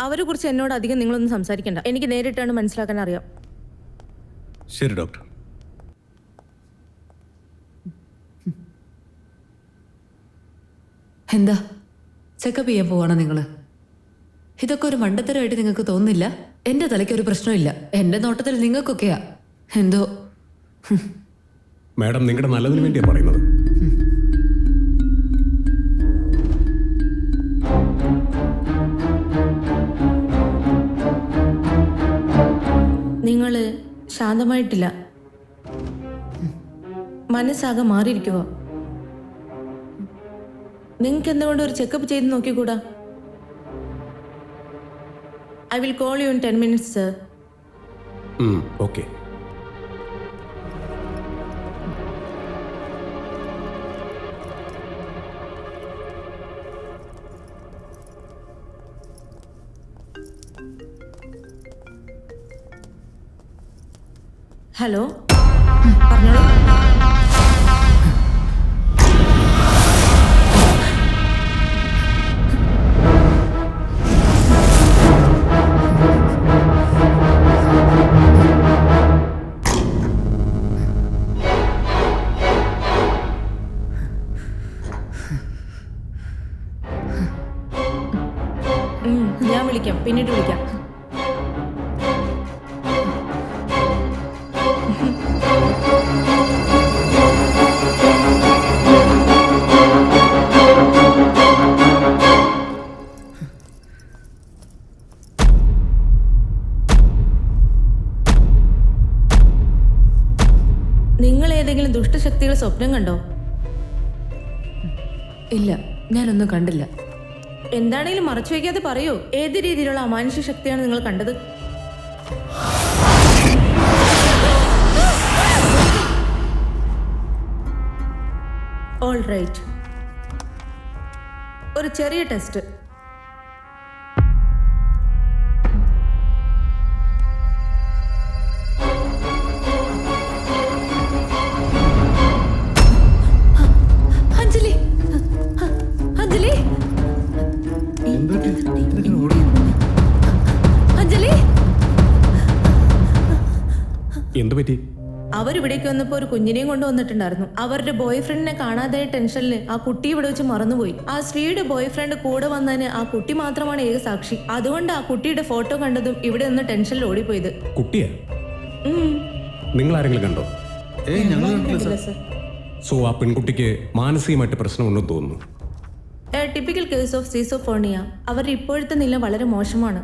അവരെ കുറിച്ച് എന്നോട് അധികം നിങ്ങളൊന്നും സംസാരിക്കണ്ട. എനിക്ക് നേരിട്ടാണ് മനസ്സിലാക്കാൻ അറിയാം. ശരി ഡോക്ടർ. എന്താ ചെക്കപ്പ് ചെയ്യാൻ പോവാണോ നിങ്ങള്? ഇതൊക്കെ ഒരു മണ്ടത്തരമായിട്ട് നിങ്ങൾക്ക് തോന്നുന്നില്ല? എന്റെ തലയ്ക്ക് ഒരു പ്രശ്നമില്ല. എന്റെ നോട്ടത്തിൽ നിങ്ങൾക്കൊക്കെയാ എന്തോ. മാഡം നിങ്ങളുടെ നല്ലതിന് വേണ്ടിയാണ് പറയുന്നത്. നിങ്ങൾ ശാന്തമായിട്ടില്ല. മനസ്സാകെ മാറിയിരിക്കുക. നിങ്ങൾക്ക് എന്തുകൊണ്ട് ഒരു ചെക്കപ്പ് ചെയ്ത് നോക്കിക്കൂടാ? I will call you in 10 minutes, sir. Okay. Hello, പറഞ്ഞോളൂ. ഞാൻ വിളിക്കാം, പിന്നീട് വിളിക്കാം. നിങ്ങൾ ഏതെങ്കിലും ദുഷ്ടശക്തികൾ സ്വപ്നം കണ്ടോ? ഇല്ല, ഞാനൊന്നും കണ്ടില്ല. എന്താണെങ്കിലും മറച്ചു വയ്ക്കാതെ പറയൂ. ഏത് രീതിയിലുള്ള അമാനുഷ്യ ശക്തിയാണ് നിങ്ങൾ കണ്ടത്? ഓൾ റൈറ്റ്, ഒരു ചെറിയ ടെസ്റ്റ്. അഞ്ജലി, അഞ്ജലി, അഞ്ജലി, എന്തു പറ്റി? അവരിവിടേക്ക് വന്നപ്പോൾ ഒരു കുഞ്ഞിനെയും കൊണ്ട് വന്നിട്ടുണ്ടായിരുന്നു. അവരുടെ ബോയ് ഫ്രണ്ടിനെ കാണാതായ ടെൻഷനിൽ ആ കുട്ടി ഇവിടെ വെച്ച് മറന്നുപോയി. ആ സ്ത്രീയുടെ ബോയ് ഫ്രണ്ട് കൂടെ വന്നതിന് ആ കുട്ടി മാത്രമാണ് ഏക സാക്ഷി. അതുകൊണ്ട് ആ കുട്ടിയുടെ ഫോട്ടോ കണ്ടതും ഇവിടെ നിന്ന് ടെൻഷനിൽ ഓടിപ്പോയത്. കുട്ടിയാ? നിങ്ങൾ ആരെങ്കിലും കണ്ടോ? സോ ആ പെൺകുട്ടിക്ക് മാനസികമായിട്ട് പ്രശ്നമുണ്ടെന്ന് തോന്നുന്നു. Typical case of schizophrenia. അവരുടെ ഇപ്പോഴത്തെ നില വളരെ മോശമാണ്.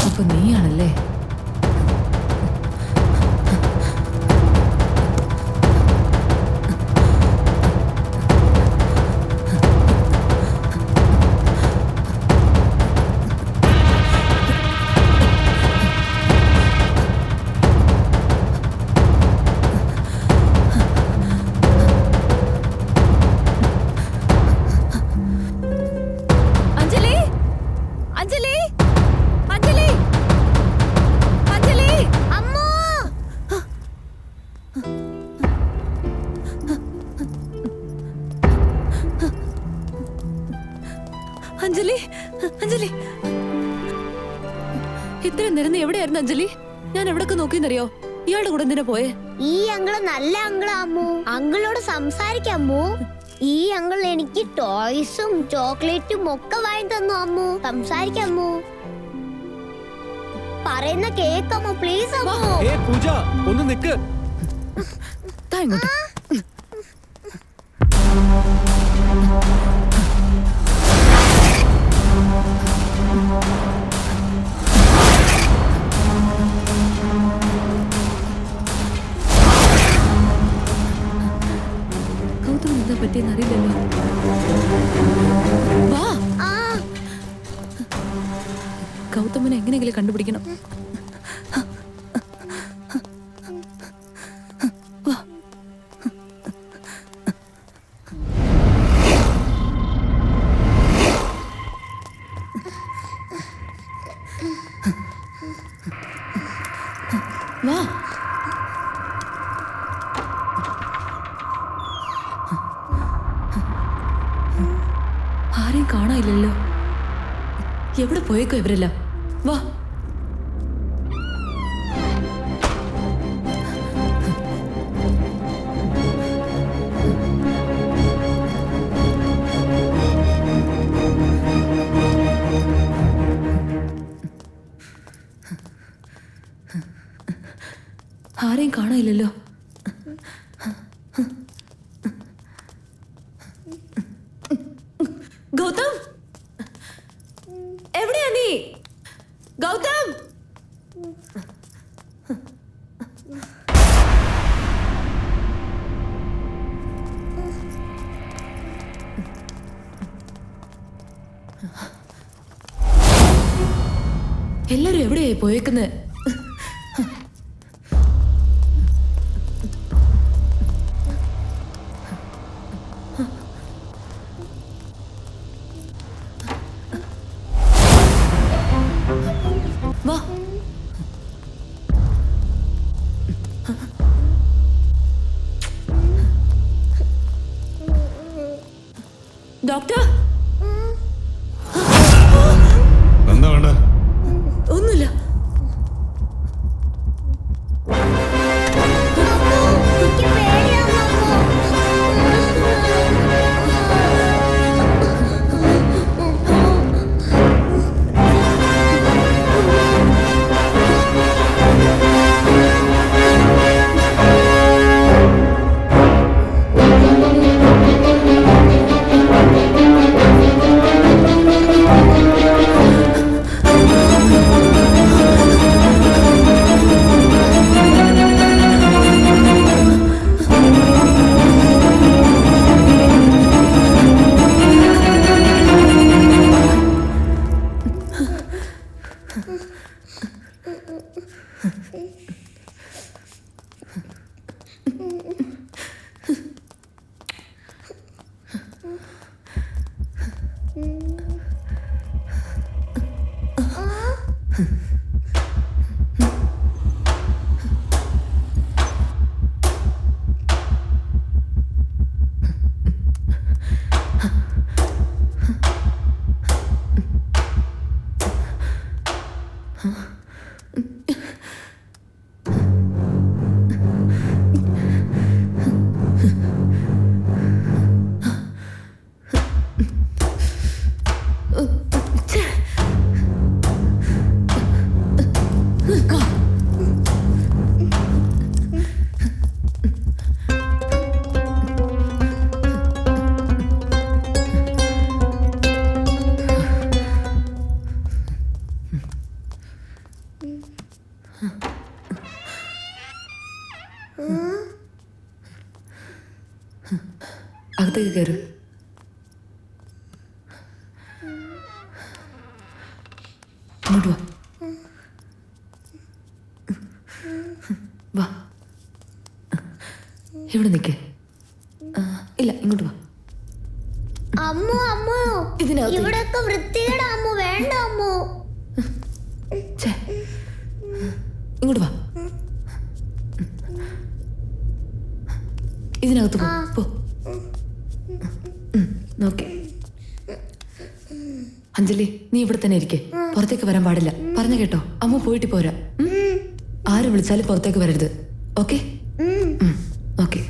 അപ്പൊ നീയാണല്ലേ? അഞ്ജലി, അഞ്ജലി, അഞ്ജലി, അഞ്ജലി, അമ്മോ! അഞ്ജലി. അഞ്ജലി, ഇത്രയും നേരം നീ എവിടെയായിരുന്നു അഞ്ജലി? ഞാൻ എവിടൊക്കെ നോക്കിയെന്നറിയോ? ഇയാളുടെ കൂടെ എന്തിനാ പോയേ? ഈ അങ്കിള് നല്ല അങ്കിളാ അമ്മു. അങ്കിളോട് സംസാരിക്കാമോ? ഈ അങ്കിൾ എനിക്ക് ടോയ്സും ചോക്ലേറ്റും ഒക്കെ വാങ്ങി തന്നു അമ്മു. സംസാരിക്കാമോ? പറയുന്ന കേക്കമ്മോ പ്ലീസ് അമ്മു. ഏ പൂജ, ഒന്ന് നിക്ക്. താ ഇങ്ങോട്ട്. ഗൗതം എന്താ പറ്റിയെന്ന് അറിയില്ലല്ലോ. വാ, ഗൗതമനെ എങ്ങനെയെങ്കിലും കണ്ടുപിടിക്കണം. വാ. വാ. ആരെയും കാണാനില്ലല്ലോ. എവിടെ പോയേക്കോ ഇവരെല്ലാം? വാ. ആരെയും കാണാനില്ലല്ലോ. ഗൗതം, എവിടെയാ നീ? ഗൗതം, എല്ലാരും എവിടെയായി പോയേക്കുന്നത്? വാ. ഡോക്ടർ, എന്താ വേണ്ട? ഒന്നുമില്ല. എനിക്ക് പേടിയാവുന്നു അകത്തേക്ക് കയറ്. ഇങ്ങോട്ട് വാ. വാ, ഇവിടെ നിൽക്കേ. ഇല്ല, ഇങ്ങോട്ട് വാ. അമ്മു. അമ്മു, ഇതിനകത്ത് ഇവിടെയൊക്കെ വൃത്തികേടാ അമ്മു. വേണ്ട അമ്മു. ഇങ്ങോട്ട് വാ. ഇതിനകത്ത് പോ. നോക്കേ അഞ്ജലി, അഞ്ജലി നീ ഇവിടെ തന്നെ ഇരിക്കെ, പുറത്തേക്ക് വരാൻ പാടില്ല. പറഞ്ഞു കേട്ടോ? അമ്മ പോയിട്ട് പോരാ. ആര് വിളിച്ചാലും പുറത്തേക്ക് വരരുത്. ഓക്കെ? ഓക്കെ.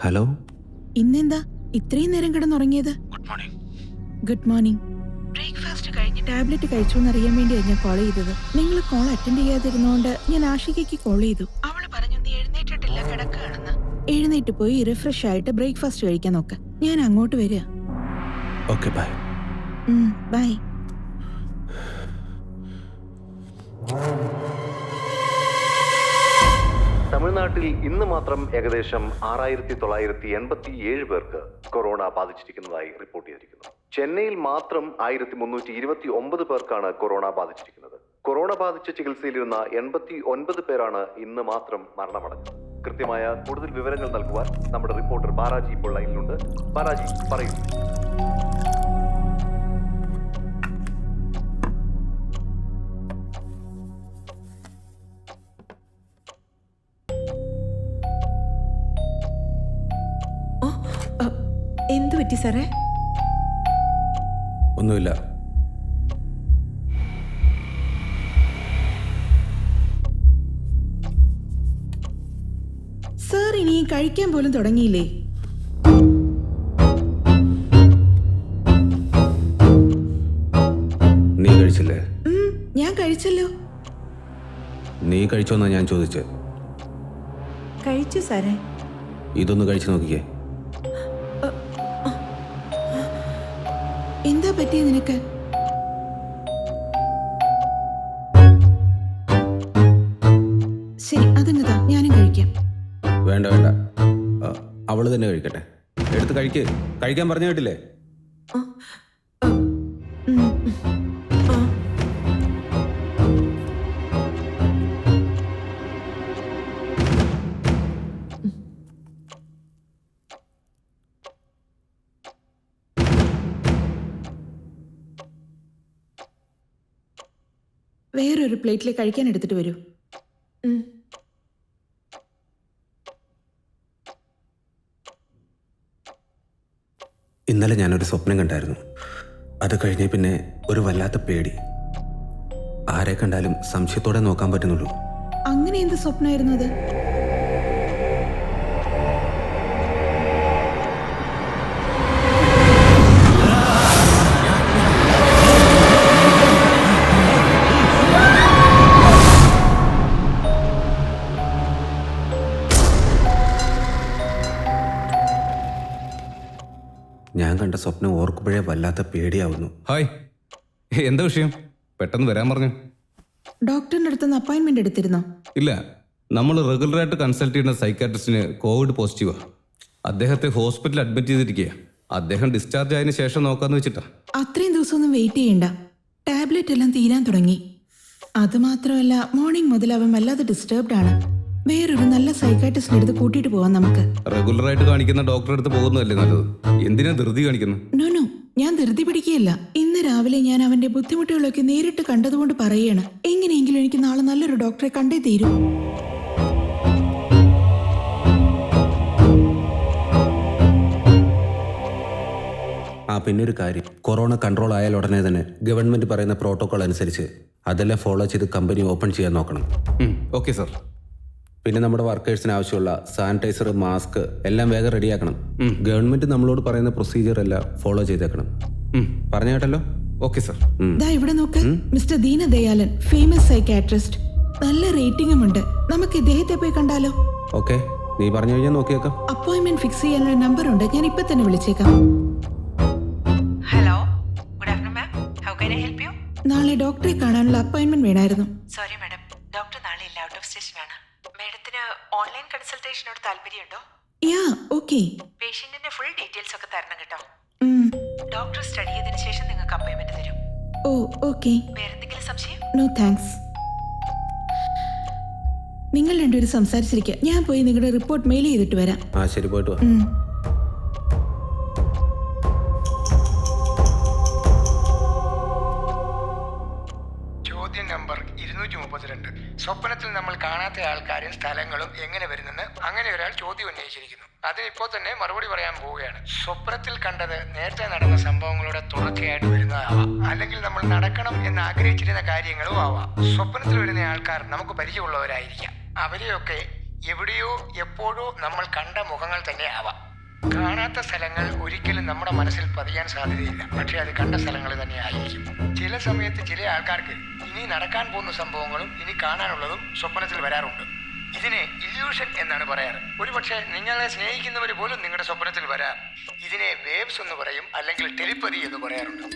ഹലോ, ഇന്നെന്താ ഇത്രയും നേരം കിടന്നുറങ്ങിയത്? Good morning. Good morning. Breakfast കഴിഞ്ഞ് ടാബ്ലറ്റ് കഴിച്ചു എന്നറിയാൻ വേണ്ടിയാണ് ഞാൻ കോൾ ചെയ്തത്. നിങ്ങൾ കോൾ അറ്റൻഡ് ചെയ്യാതിരുന്നോണ്ട് ഞാൻ ആഷികയ്ക്ക് കോൾ ചെയ്തു. അവള് പറഞ്ഞു നീ എഴുന്നേറ്റിട്ടില്ല, കിടക്കുകയാണെന്ന്. എഴുന്നേറ്റ് പോയി റിഫ്രഷ് ആയിട്ട് ബ്രേക്ക്ഫാസ്റ്റ് കഴിക്കാൻ നോക്ക്. ഞാൻ അങ്ങോട്ട് വരിക. Okay bye. ബൈ. തമിഴ്നാട്ടിൽ ഇന്ന് മാത്രം ഏകദേശം 6987 പേർക്ക് കൊറോണ ബാധിച്ചിരിക്കുന്നതായി റിപ്പോർട്ട് ചെയ്തിരിക്കുന്നു. ചെന്നൈയിൽ മാത്രം 1329 പേർക്കാണ് കൊറോണ ബാധിച്ചിരിക്കുന്നത്. കൊറോണ ബാധിച്ച ചികിത്സയിലിരുന്ന 89 പേരാണ് ഇന്ന് മാത്രം മരണമടഞ്ഞത്. കൃത്യമായ കൂടുതൽ വിവരങ്ങൾ നൽകുവാൻ നമ്മുടെ റിപ്പോർട്ടർ ബാലാജി ഇപ്പോൾ ലൈനിലുണ്ട്. ബാലാജി, പറയൂ. എന്തു പറ്റി സാറേ? ഒന്നുമില്ല. സാർ ഇനി കഴിക്കാൻ പോലും തുടങ്ങിയില്ലേ? നീ കഴിച്ചില്ലേ? ഞാൻ കഴിച്ചല്ലോ. നീ കഴിച്ചോന്നാ ഞാൻ ചോദിച്ചത്. കഴിച്ചു സാറേ. ഇതൊന്ന് കഴിച്ചു നോക്കിക്കേ. എന്താ പറ്റിയ നിനക്ക്? ശരി, അതങ്ങതാ, ഞാനും കഴിക്കാം. വേണ്ട വേണ്ട, അവള് തന്നെ കഴിക്കട്ടെ. എടുത്ത് കഴിക്കാൻ പറഞ്ഞു കേട്ടില്ലേ? വേറൊരു പ്ലേറ്റിൽ കഴിക്കാൻ എടുത്തിട്ട് വരൂ. ഇന്നലെ ഞാനൊരു സ്വപ്നം കണ്ടായിരുന്നു. അത് കഴിഞ്ഞ് പിന്നെ ഒരു വല്ലാത്ത പേടി. ആരെ കണ്ടാലും സംശയത്തോടെ നോക്കാൻ പറ്റുന്നുള്ളൂ. അങ്ങനെ എന്ത് സ്വപ്നമായിരുന്നു അത്? ഞാൻ കണ്ട സ്വപ്നം ഓർക്കുമ്പോഴേ വല്ലാത്ത പേടിയാവുന്നു. ഹായ്, എന്താ വിഷയം? പെട്ടെന്ന് വരാൻ പറഞ്ഞു. ഡോക്ടറിന്റെ അടുത്തുനിന്ന് അപ്പോയിന്റ്മെന്റ് എടുത്തിരുന്നോ? ഇല്ല, നമ്മൾ റെഗുലറായിട്ട് കൺസൾട്ട് ചെയ്യുന്ന സൈക്കാട്രിസ്റ്റിന് കോവിഡ് പോസിറ്റീവാ. അദ്ദേഹത്തെ ഹോസ്പിറ്റലിൽ അഡ്മിറ്റ് ചെയ്തിരിക്കുക. അദ്ദേഹം ഡിസ്ചാർജ് ആയതിനു ശേഷം നോക്കാന്ന് വെച്ചിട്ടാ. അത്രയും ദിവസമൊന്നും വെയിറ്റ് ചെയ്യണ്ട. ടാബ്ലറ്റ് എല്ലാം തീരാൻ തുടങ്ങി. അതുമാത്രമല്ല, മോർണിംഗ് മുതൽ അവൻ വല്ലാതെ ഡിസ്റ്റർബ്ഡ് ആണ്. വേറൊരു നല്ല സൈക്കാട്രിസ്റ്റിന്റെ അടുത്ത് കൂട്ടിയിട്ട് പോവാം നമുക്ക്. റെഗുലറായിട്ട് കാണിക്കുന്ന ഡോക്ടറെ അടുത്ത് പോകുന്നതല്ലേ നല്ലത്. എന്തിനാ ധൃതി കാണിക്കുന്നത്? നോ, ഞാൻ ധൃതി പിടിക്കുകയല്ല. ഇന്ന് രാവിലെ ഞാൻ അവന്റെ ബുദ്ധിമുട്ടുകളൊക്കെ നേരിട്ട് കണ്ടതുകൊണ്ട് പറയുകയാണ്. എങ്ങനെയെങ്കിലും എനിക്ക് നാളെ നല്ലൊരു ഡോക്ടറെ കണ്ടേ തീരൂ. പിന്നെ ഒരു കാര്യം, കൊറോണ കൺട്രോൾ ആയാൽ ഉടനെ തന്നെ ഗവൺമെന്റ് പറയുന്ന പ്രോട്ടോകോൾ അനുസരിച്ച് അതെല്ലാം ഫോളോ ചെയ്ത് കമ്പനി ഓപ്പൺ ചെയ്യാൻ നോക്കണം. Okay sir. പിന്നെ നമ്മുടെ വർക്കേഴ്സിന് ആവശ്യമുള്ള സാനിറ്റൈസർ, മാസ്ക് എല്ലാം വേഗം റെഡിയാക്കണം. ഗവൺമെന്റ് നമ്മളോട് പറയുന്ന പ്രൊസീജിയർ എല്ലാം ഫോളോ ചെയ്തേക്കണം. പറഞ്ഞു കേട്ടല്ലോ? Okay sir. ദാ ഇവിടെ നോക്ക്, മിസ്റ്റർ ദീനദയാലൻ, ഫേമസ് സൈക്കാട്രിസ്റ്റ്. നല്ല റേറ്റിംഗും ഉണ്ട്. നമുക്ക് ഇദ്ദേഹത്തെ പോയി കണ്ടാലോ? ഓക്കെ, നീ പറഞ്ഞു കഴിഞ്ഞാൽ നോക്കിയേക്കാം. അപ്പോയിന്റ്മെന്റ് ഫിക്സ് ചെയ്യാനുള്ള നമ്പർ ഉണ്ട്, ഞാൻ ഇപ്പൊ തന്നെ വിളിച്ചേക്കാം. Hello, good afternoon ma'am. How can I help you? നാളെ ഡോക്ടറെ കാണാനുള്ള അപ്പോയിന്റ്മെന്റ് വേണമായിരുന്നു. സോറി മാഡം, ഡോക്ടർ നാളെ ഇല്ല, ഔട്ട് ഓഫ് സ്റ്റേഷനാണ്. മാഡത്തിന് ഓൺലൈൻ കൺസൾട്ടേഷനോട് താല്പര്യമുണ്ടോ? യാ, ഓക്കെ. പേഷ്യന്റിന്റെ ഫുൾ ഡീറ്റെയിൽസ് ഒക്കെ തരണം കേട്ടോ. ഡോക്ടർ സ്റ്റഡി ചെയ്തതിനു ശേഷം നിങ്ങൾക്ക് അപ്പോയിന്റ്മെന്റ് തരും. Oh, okay. വേറെന്തെങ്കിലും സംശയം? No thanks. നിങ്ങൾ രണ്ടുപേരും സംസാരിച്ചിരിക്കുക, ഞാൻ പോയി നിങ്ങളുടെ റിപ്പോർട്ട് മെയിൽ ചെയ്തിട്ട് വരാം. ശരി, പോയിട്ട് വാ. ചോദ്യം നമ്പർ 232. സ്വപ്നത്തിൽ നമ്മൾ കാണാത്ത ആൾക്കാരും സ്ഥലങ്ങളും എങ്ങനെ വരുന്നെന്ന് അങ്ങനെ ഒരാൾ ചോദ്യം ഉന്നയിച്ചിരിക്കുന്നു. അതിനിപ്പോൾ തന്നെ മറുപടി പറയാൻ പോവുകയാണ്. സ്വപ്നത്തിൽ കണ്ടത് നേരത്തെ നടന്ന സംഭവങ്ങളുടെ തുടർച്ചയായിട്ട് വരുന്നതാവാം, അല്ലെങ്കിൽ നമ്മൾ നടക്കണം എന്ന് ആഗ്രഹിച്ചിരുന്ന കാര്യങ്ങളും ആവാം. സ്വപ്നത്തിൽ വരുന്ന ആൾക്കാർ നമുക്ക് പരിചയമുള്ളവരായിരിക്കാം. അവരെയൊക്കെ എവിടെയോ എപ്പോഴോ നമ്മൾ കണ്ട മുഖങ്ങൾ തന്നെ ആവാം. കാണാത്ത സ്ഥലങ്ങൾ ഒരിക്കലും നമ്മുടെ മനസ്സിൽ പതിയാൻ സാധ്യതയില്ല, പക്ഷെ അത് കണ്ട സ്ഥലങ്ങൾ തന്നെ ആയിരിക്കും. ചില സമയത്ത് ചില ആൾക്കാർക്ക് ഇനി നടക്കാൻ പോകുന്ന സംഭവങ്ങളും ഇനി കാണാനുള്ളതും സ്വപ്നത്തിൽ വരാറുണ്ട്. ഇതിനെ ഇല്യൂഷൻ എന്നാണ് പറയാറ്. ഒരുപക്ഷെ നിങ്ങളെ സ്നേഹിക്കുന്നവർ പോലും നിങ്ങളുടെ സ്വപ്നത്തിൽ വരാം. ഇതിനെ വേവ്സ് എന്ന് പറയും, അല്ലെങ്കിൽ ടെലിപ്പതി എന്ന് പറയാറുണ്ട്.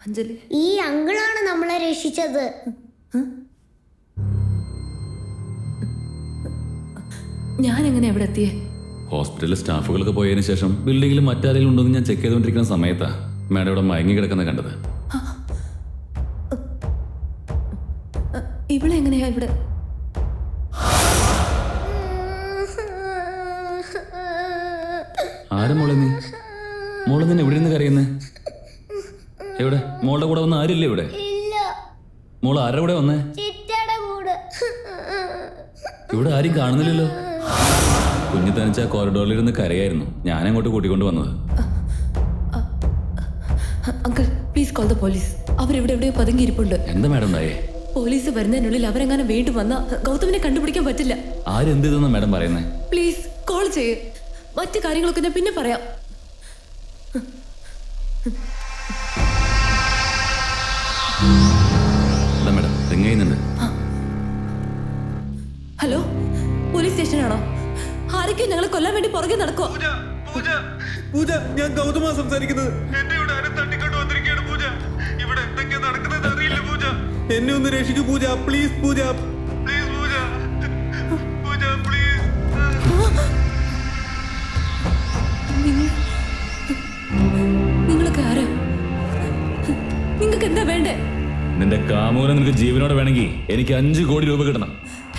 അഞ്ജലി, ഈ അങ്കിളാണ് നമ്മളെ രക്ഷിച്ചത്. ഞാൻ എങ്ങനെ എവിടെ എത്തിയേ? ഹോസ്പിറ്റലിലെ സ്റ്റാഫുകളൊക്കെ പോയതിനു ശേഷം ബിൽഡിങ്ങിൽ മറ്റാരെങ്കിലും ഉണ്ടോ എന്ന് ഞാൻ ചെക്ക് ചെയ്തുകൊണ്ടിരിക്കുന്ന സമയത്താ മാഡം ഇവിടെ മയങ്ങി കിടക്കുന്നത് കണ്ടത്. ഇവിടെ എങ്ങനെയാ ഇവിടെ? ആരും മോളെ നീ മോളെ തന്നെ എവിടെ നിന്ന് കരയുന്നേ? എവിടെ? മോളുടെ കൂടെ വന്ന ആരില്ലേ ഇവിടെ? മോള് ആരുടെ കൂടെ വന്നേ? ഇവിടെ ആരും കാണുന്നില്ലല്ലോ. കുഞ്ഞു തനിച്ച കോറിഡോറിൽ ഇരുന്ന് കരയായിരുന്നു. ഞാൻ അങ്ങോട്ട് കൂട്ടിക്കൊണ്ട് വന്നത്. Uncle, please call the police. അവരെവിടെ എവിടെയോ പതുങ്ങിയിരിപ്പുണ്ട്. എന്താ മാഡം ഉണ്ടായേ? പോലീസ് വരുന്നതിനുള്ളിൽ അവരെങ്ങനെ വീണ്ടും വന്ന ഗൗതമിനെ കണ്ടുപിടിക്കാൻ പറ്റില്ല. ആരെന്ത് ചെയ്തെന്നാ മാഡം പറയുന്നേ? പ്ലീസ് കോൾ ചെയ്യ്. മറ്റു കാര്യങ്ങളൊക്കെ ഞാൻ പിന്നെ പറയാം. മാഡം റിങ് ചെയ്യുന്നുണ്ട്. ഹലോ, പോലീസ് സ്റ്റേഷനാണോ? ആരൊക്കെയോ ഞങ്ങളെ കൊല്ലാൻ വേണ്ടി പുറകെ നടക്കോ? പൂജ, ഞാൻ ഗൗതമാ സംസാരിക്കുന്നത്. എന്നെ ഇവിടെ ആരും തട്ടിക്കൊണ്ട് വന്നിരിക്കുകയാണ് പൂജ. ഇവിടെ എന്തൊക്കെയാ നടക്കുന്നത് അറിയില്ല പൂജ. എന്നെ ഒന്ന് രക്ഷിക്കൂ Pooja, please Pooja. Please Pooja, Pooja please. നിങ്ങളൊക്കെ ആരാ? നിങ്ങൾക്ക് എന്താ വേണ്ടേ? നിന്റെ കാമൂനെ നിനക്ക് ജീവനോടെ വേണമെങ്കിൽ എനിക്ക് 5 കോടി രൂപ കിട്ടണം.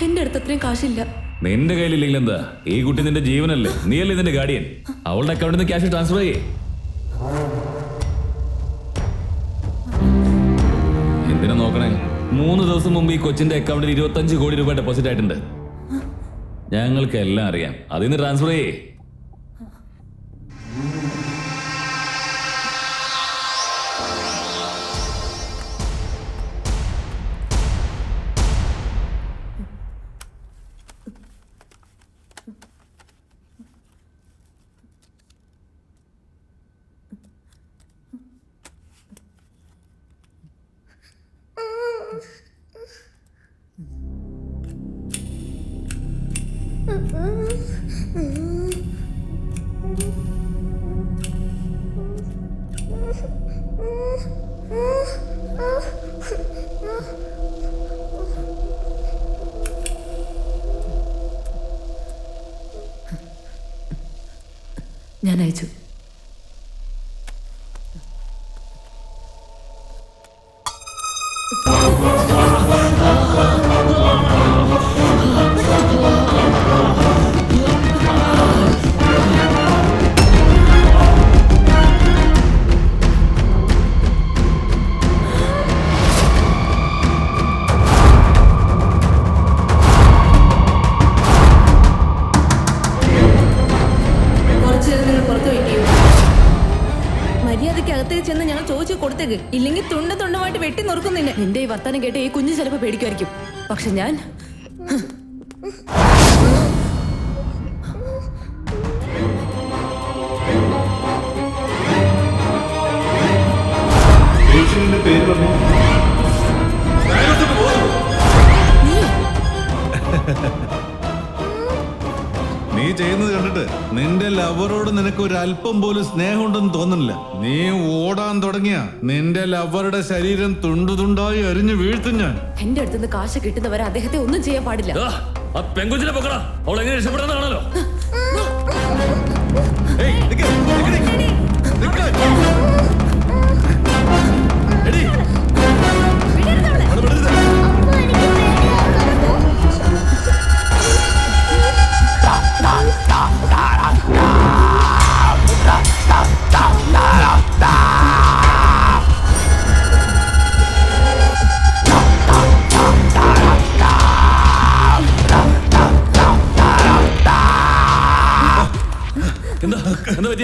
എന്റെ അടുത്ത് അത്രയും കാശില്ല. നിന്റെ കയ്യിലില്ലെങ്കിൽ എന്താ? ഈ കുട്ടി നിന്റെ ജീവനല്ലേ? നീയല്ലേ നിന്റെ ഗാർഡിയൻ? അവളുടെ അക്കൗണ്ടിൽ നിന്ന് ക്യാഷ് ട്രാൻസ്ഫർ ചെയ്യേ. എന്തിനാ നോക്കണേ? 3 ദിവസം മുമ്പ് ഈ കൊച്ചിന്റെ അക്കൗണ്ടിൽ 25 കോടി രൂപ ഡെപ്പോസിറ്റ് ആയിട്ടുണ്ട്. ഞങ്ങൾക്ക് എല്ലാം അറിയാം. അതിൽ നിന്ന് ട്രാൻസ്ഫർ ചെയ്യേ. ഞാൻ അയച്ചു. കുറച്ചു നേരം നിങ്ങൾ പുറത്ത് വെയിറ്റ് ചെയ്യൂ. മര്യാദയ്ക്ക് അകത്തേക്ക് ചെന്ന് ഞങ്ങൾ ചോദിച്ചു കൊടുത്തേക്ക്, ഇല്ലെങ്കിൽ തുണ്ടമായിട്ട് വെട്ടി നുറുക്കുന്നില്ല. നിന്റെ ഈ വർത്താനം കേട്ട് ഈ കുഞ്ഞ് ചിലപ്പോൾ പേടിക്കുമായിരിക്കും. പക്ഷെ ഞാൻ നീ ചെയ്യുന്നത് കണ്ടിട്ട് നിന്റെ ലവറോട് നിനക്ക് ഒരു അല്പം പോലും സ്നേഹമുണ്ടെന്ന് തോന്നുന്നില്ല. നീ ഓടാൻ തുടങ്ങിയ നിന്റെ ലവറുടെ ശരീരം തുണ്ടുതുണ്ടായി അരിഞ്ഞു വീഴ്ത്തും ഞാൻ. എന്റെ അടുത്തുനിന്ന് കാശ് കിട്ടുന്നവരെ അദ്ദേഹത്തെ ഒന്നും ചെയ്യാൻ പാടില്ല. പെങ്കുച്ചിനെ പൊക്കടാ, അവൾ എങ്ങനെ രക്ഷപ്പെടുന്നതാണല്ലോ.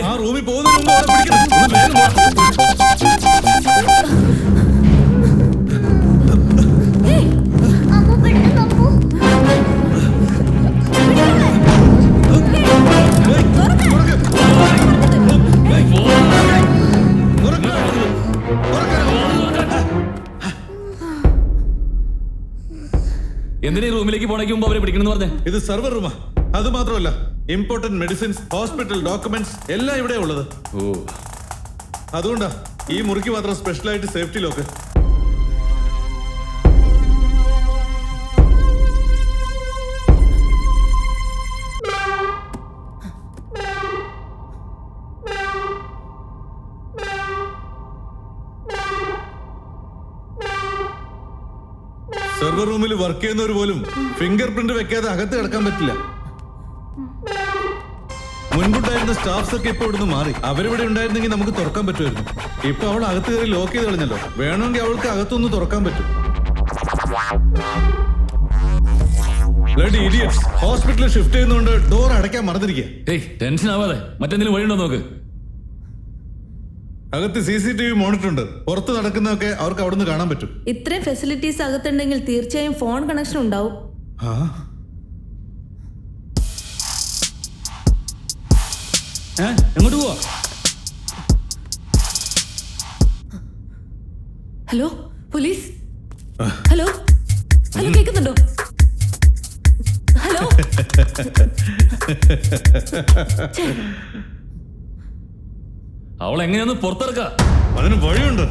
ആ റൂമിൽ പോകുന്നതിന് മുമ്പ് അവളെ പിടിക്കണം. ഒന്ന് വേഗം വാ. എന്തിനാ ഈ റൂമിലേക്ക് പോണേക്ക് മുമ്പ് അവരെ പിടിക്കണമെന്ന് പറഞ്ഞേ? ഇത് സർവർ റൂമാ. അത് മാത്രമല്ല, ഇമ്പോർട്ടന്റ് മെഡിസിൻസ്, ഹോസ്പിറ്റൽ ഡോക്യുമെന്റ്സ് എല്ലാം ഇവിടെ ഉള്ളത്. ഓ, അതുകൊണ്ടാ ഈ മുറിക്ക് മാത്രം സ്പെഷ്യലായിട്ട് സേഫ്റ്റി ലോക്ക്. സെർവർ റൂമിൽ വർക്ക് ചെയ്യുന്നവർ പോലും ഫിംഗർ പ്രിന്റ് വെക്കാതെ അകത്ത് കിടക്കാൻ പറ്റില്ല. മുൻപുണ്ടായിരുന്ന സ്റ്റാഫ്സ് ഒക്കെ ഇപ്പൊ ഇവിടുന്ന് മാറി. അവരിവിടെ ഉണ്ടായിരുന്നെങ്കിൽ നമുക്ക് തുറക്കാൻ പറ്റുമായിരുന്നു. ഇപ്പൊ അവൾ അകത്ത് കയറി ലോക്ക് ചെയ്ത് കളഞ്ഞല്ലോ. വേണമെങ്കിൽ അവൾക്ക് അകത്തൊന്ന് തുറക്കാൻ പറ്റും. ഹോസ്പിറ്റലിൽ ഷിഫ്റ്റ് ചെയ്യുന്നതുകൊണ്ട് ഡോർ അടയ്ക്കാൻ മറന്നിരിക്കുക. ടെൻഷൻ ആവാതെ മറ്റെന്തെങ്കിലും വഴിയുണ്ടോ നോക്ക്. അകത്ത് CCTV മോണിറ്റർ ഉണ്ട്. പുറത്ത് നടക്കുന്നതൊക്കെ അവർക്ക് അവിടുന്ന് കാണാൻ പറ്റും. ഇത്രയും ഫെസിലിറ്റീസ് അകത്തുണ്ടെങ്കിൽ തീർച്ചയായും ഫോൺ കണക്ഷൻ ഉണ്ടാവും. എങ്ങോട്ട് പോവാ? Hello police. ഹലോ ഹലോ, കേൾക്കുന്നുണ്ടോ? ഹലോ. അവൾ എങ്ങനെയൊന്ന് പുറത്തിറക്ക? അതിന് വഴിയുണ്ട്.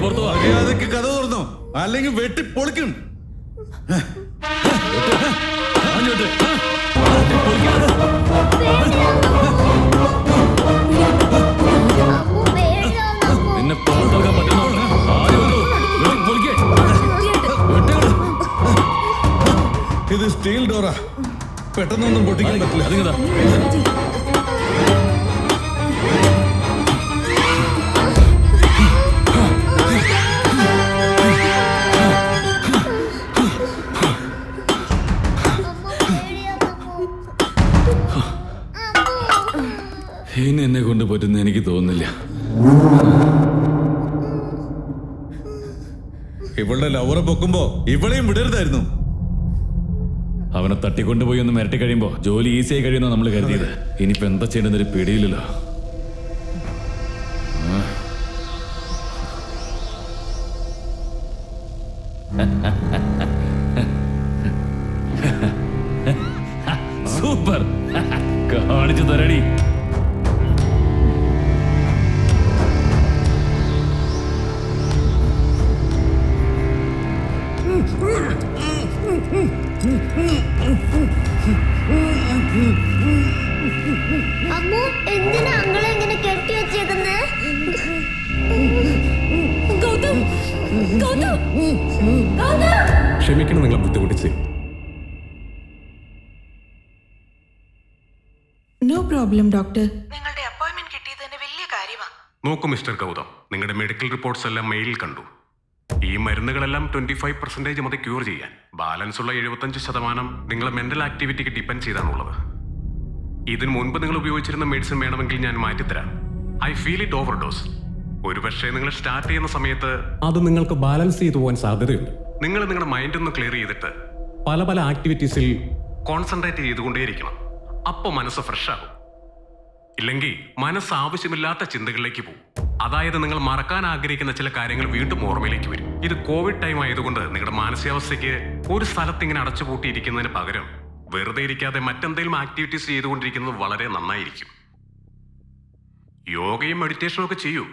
പുറത്തു മര്യാദയ്ക്ക് കഥ തുറന്നോ, അല്ലെങ്കിൽ വെട്ടി പൊളിക്കും. നിന്നെ പുറത്തിറക്കാൻ പറ്റുന്നോ? ഇത് സ്റ്റീൽ ഡോറാ, പെട്ടെന്നൊന്നും പൊട്ടിക്കാൻ പറ്റില്ല. ഇനി എന്നെ കൊണ്ട് പറ്റുന്ന എനിക്ക് തോന്നുന്നില്ല. ഇവളുടെ ലവറെ പൊക്കുമ്പോ ഇവളെയും വിടരുതായിരുന്നു. അവനെ തട്ടിക്കൊണ്ടുപോയി ഒന്ന് മിരട്ടി കഴിയുമ്പോ ജോലി ഈസിയായി കഴിയുന്ന നമ്മൾ കരുതിയത്. ഇനിയിപ്പോ എന്താ ചെയ്യേണ്ടതൊരു പിടിയില്ലല്ലോ. സൂപ്പർ, കാണിച്ചു തരടി. അമ്മു എന്തിനാ അങ്ങളെ ഇങ്ങനെ കെട്ടി വെച്ചേക്കുന്നേ? ഗൗതം ഗൗതം ഗൗതം ക്ഷമിക്കണം നിങ്ങളെ ബുദ്ധിമുട്ടിച്ച്. No problem doctor. നിങ്ങളുടെ അപ്പോയിന്റ്മെന്റ് കിട്ടിയത് തന്നെ വലിയ കാര്യമാണ്. നോക്കൂ മിസ്റ്റർ ഗൗതം, നിങ്ങളുടെ മെഡിക്കൽ റിപ്പോർട്ട്സ് എല്ലാം മെയിലിൽ കണ്ടു. ഈ മരുന്നുകളെല്ലാം 25% മതി ക്യൂർ ചെയ്യാൻ. ബാലൻസ് ഉള്ള 75% നിങ്ങളെ മെന്റൽ ആക്ടിവിറ്റിക്ക് ഡിപ്പെൻഡ് ചെയ്താണുള്ളത്. ഇതിനു മുൻപ് നിങ്ങൾ ഉപയോഗിച്ചിരുന്ന മെഡിസിൻ വേണമെങ്കിൽ ഞാൻ മാറ്റിത്തരാം. I feel it overdose. ഒരുപക്ഷെ നിങ്ങൾ സ്റ്റാർട്ട് ചെയ്യുന്ന സമയത്ത് അത് നിങ്ങൾക്ക് ബാലൻസ് ചെയ്തു പോകാൻ സാധ്യതയുണ്ട്. നിങ്ങൾ നിങ്ങളുടെ മൈൻഡ് ഒന്ന് ക്ലിയർ ചെയ്തിട്ട് പല പല ആക്ടിവിറ്റീസിൽ കോൺസെൻട്രേറ്റ് ചെയ്തുകൊണ്ടേയിരിക്കണം. അപ്പോൾ മനസ്സ് ഫ്രഷ് ആകും. ഇല്ലെങ്കിൽ മനസ്സ് ആവശ്യമില്ലാത്ത ചിന്തകളിലേക്ക് പോകും. അതായത് നിങ്ങൾ മറക്കാൻ ആഗ്രഹിക്കുന്ന ചില കാര്യങ്ങൾ വീണ്ടും ഓർമ്മയിലേക്ക് വരും. ഇത് കോവിഡ് ടൈം ആയതുകൊണ്ട് നിങ്ങളുടെ മാനസികാവസ്ഥയ്ക്ക് ഒരു സ്ഥലത്ത് ഇങ്ങനെ അടച്ചുപൂട്ടിയിരിക്കുന്നതിന് പകരം വെറുതെ ഇരിക്കാതെ മറ്റെന്തെങ്കിലും ആക്ടിവിറ്റീസ് ചെയ്തുകൊണ്ടിരിക്കുന്നത് വളരെ നന്നായിരിക്കും. യോഗയും മെഡിറ്റേഷനും ഒക്കെ ചെയ്യൂ.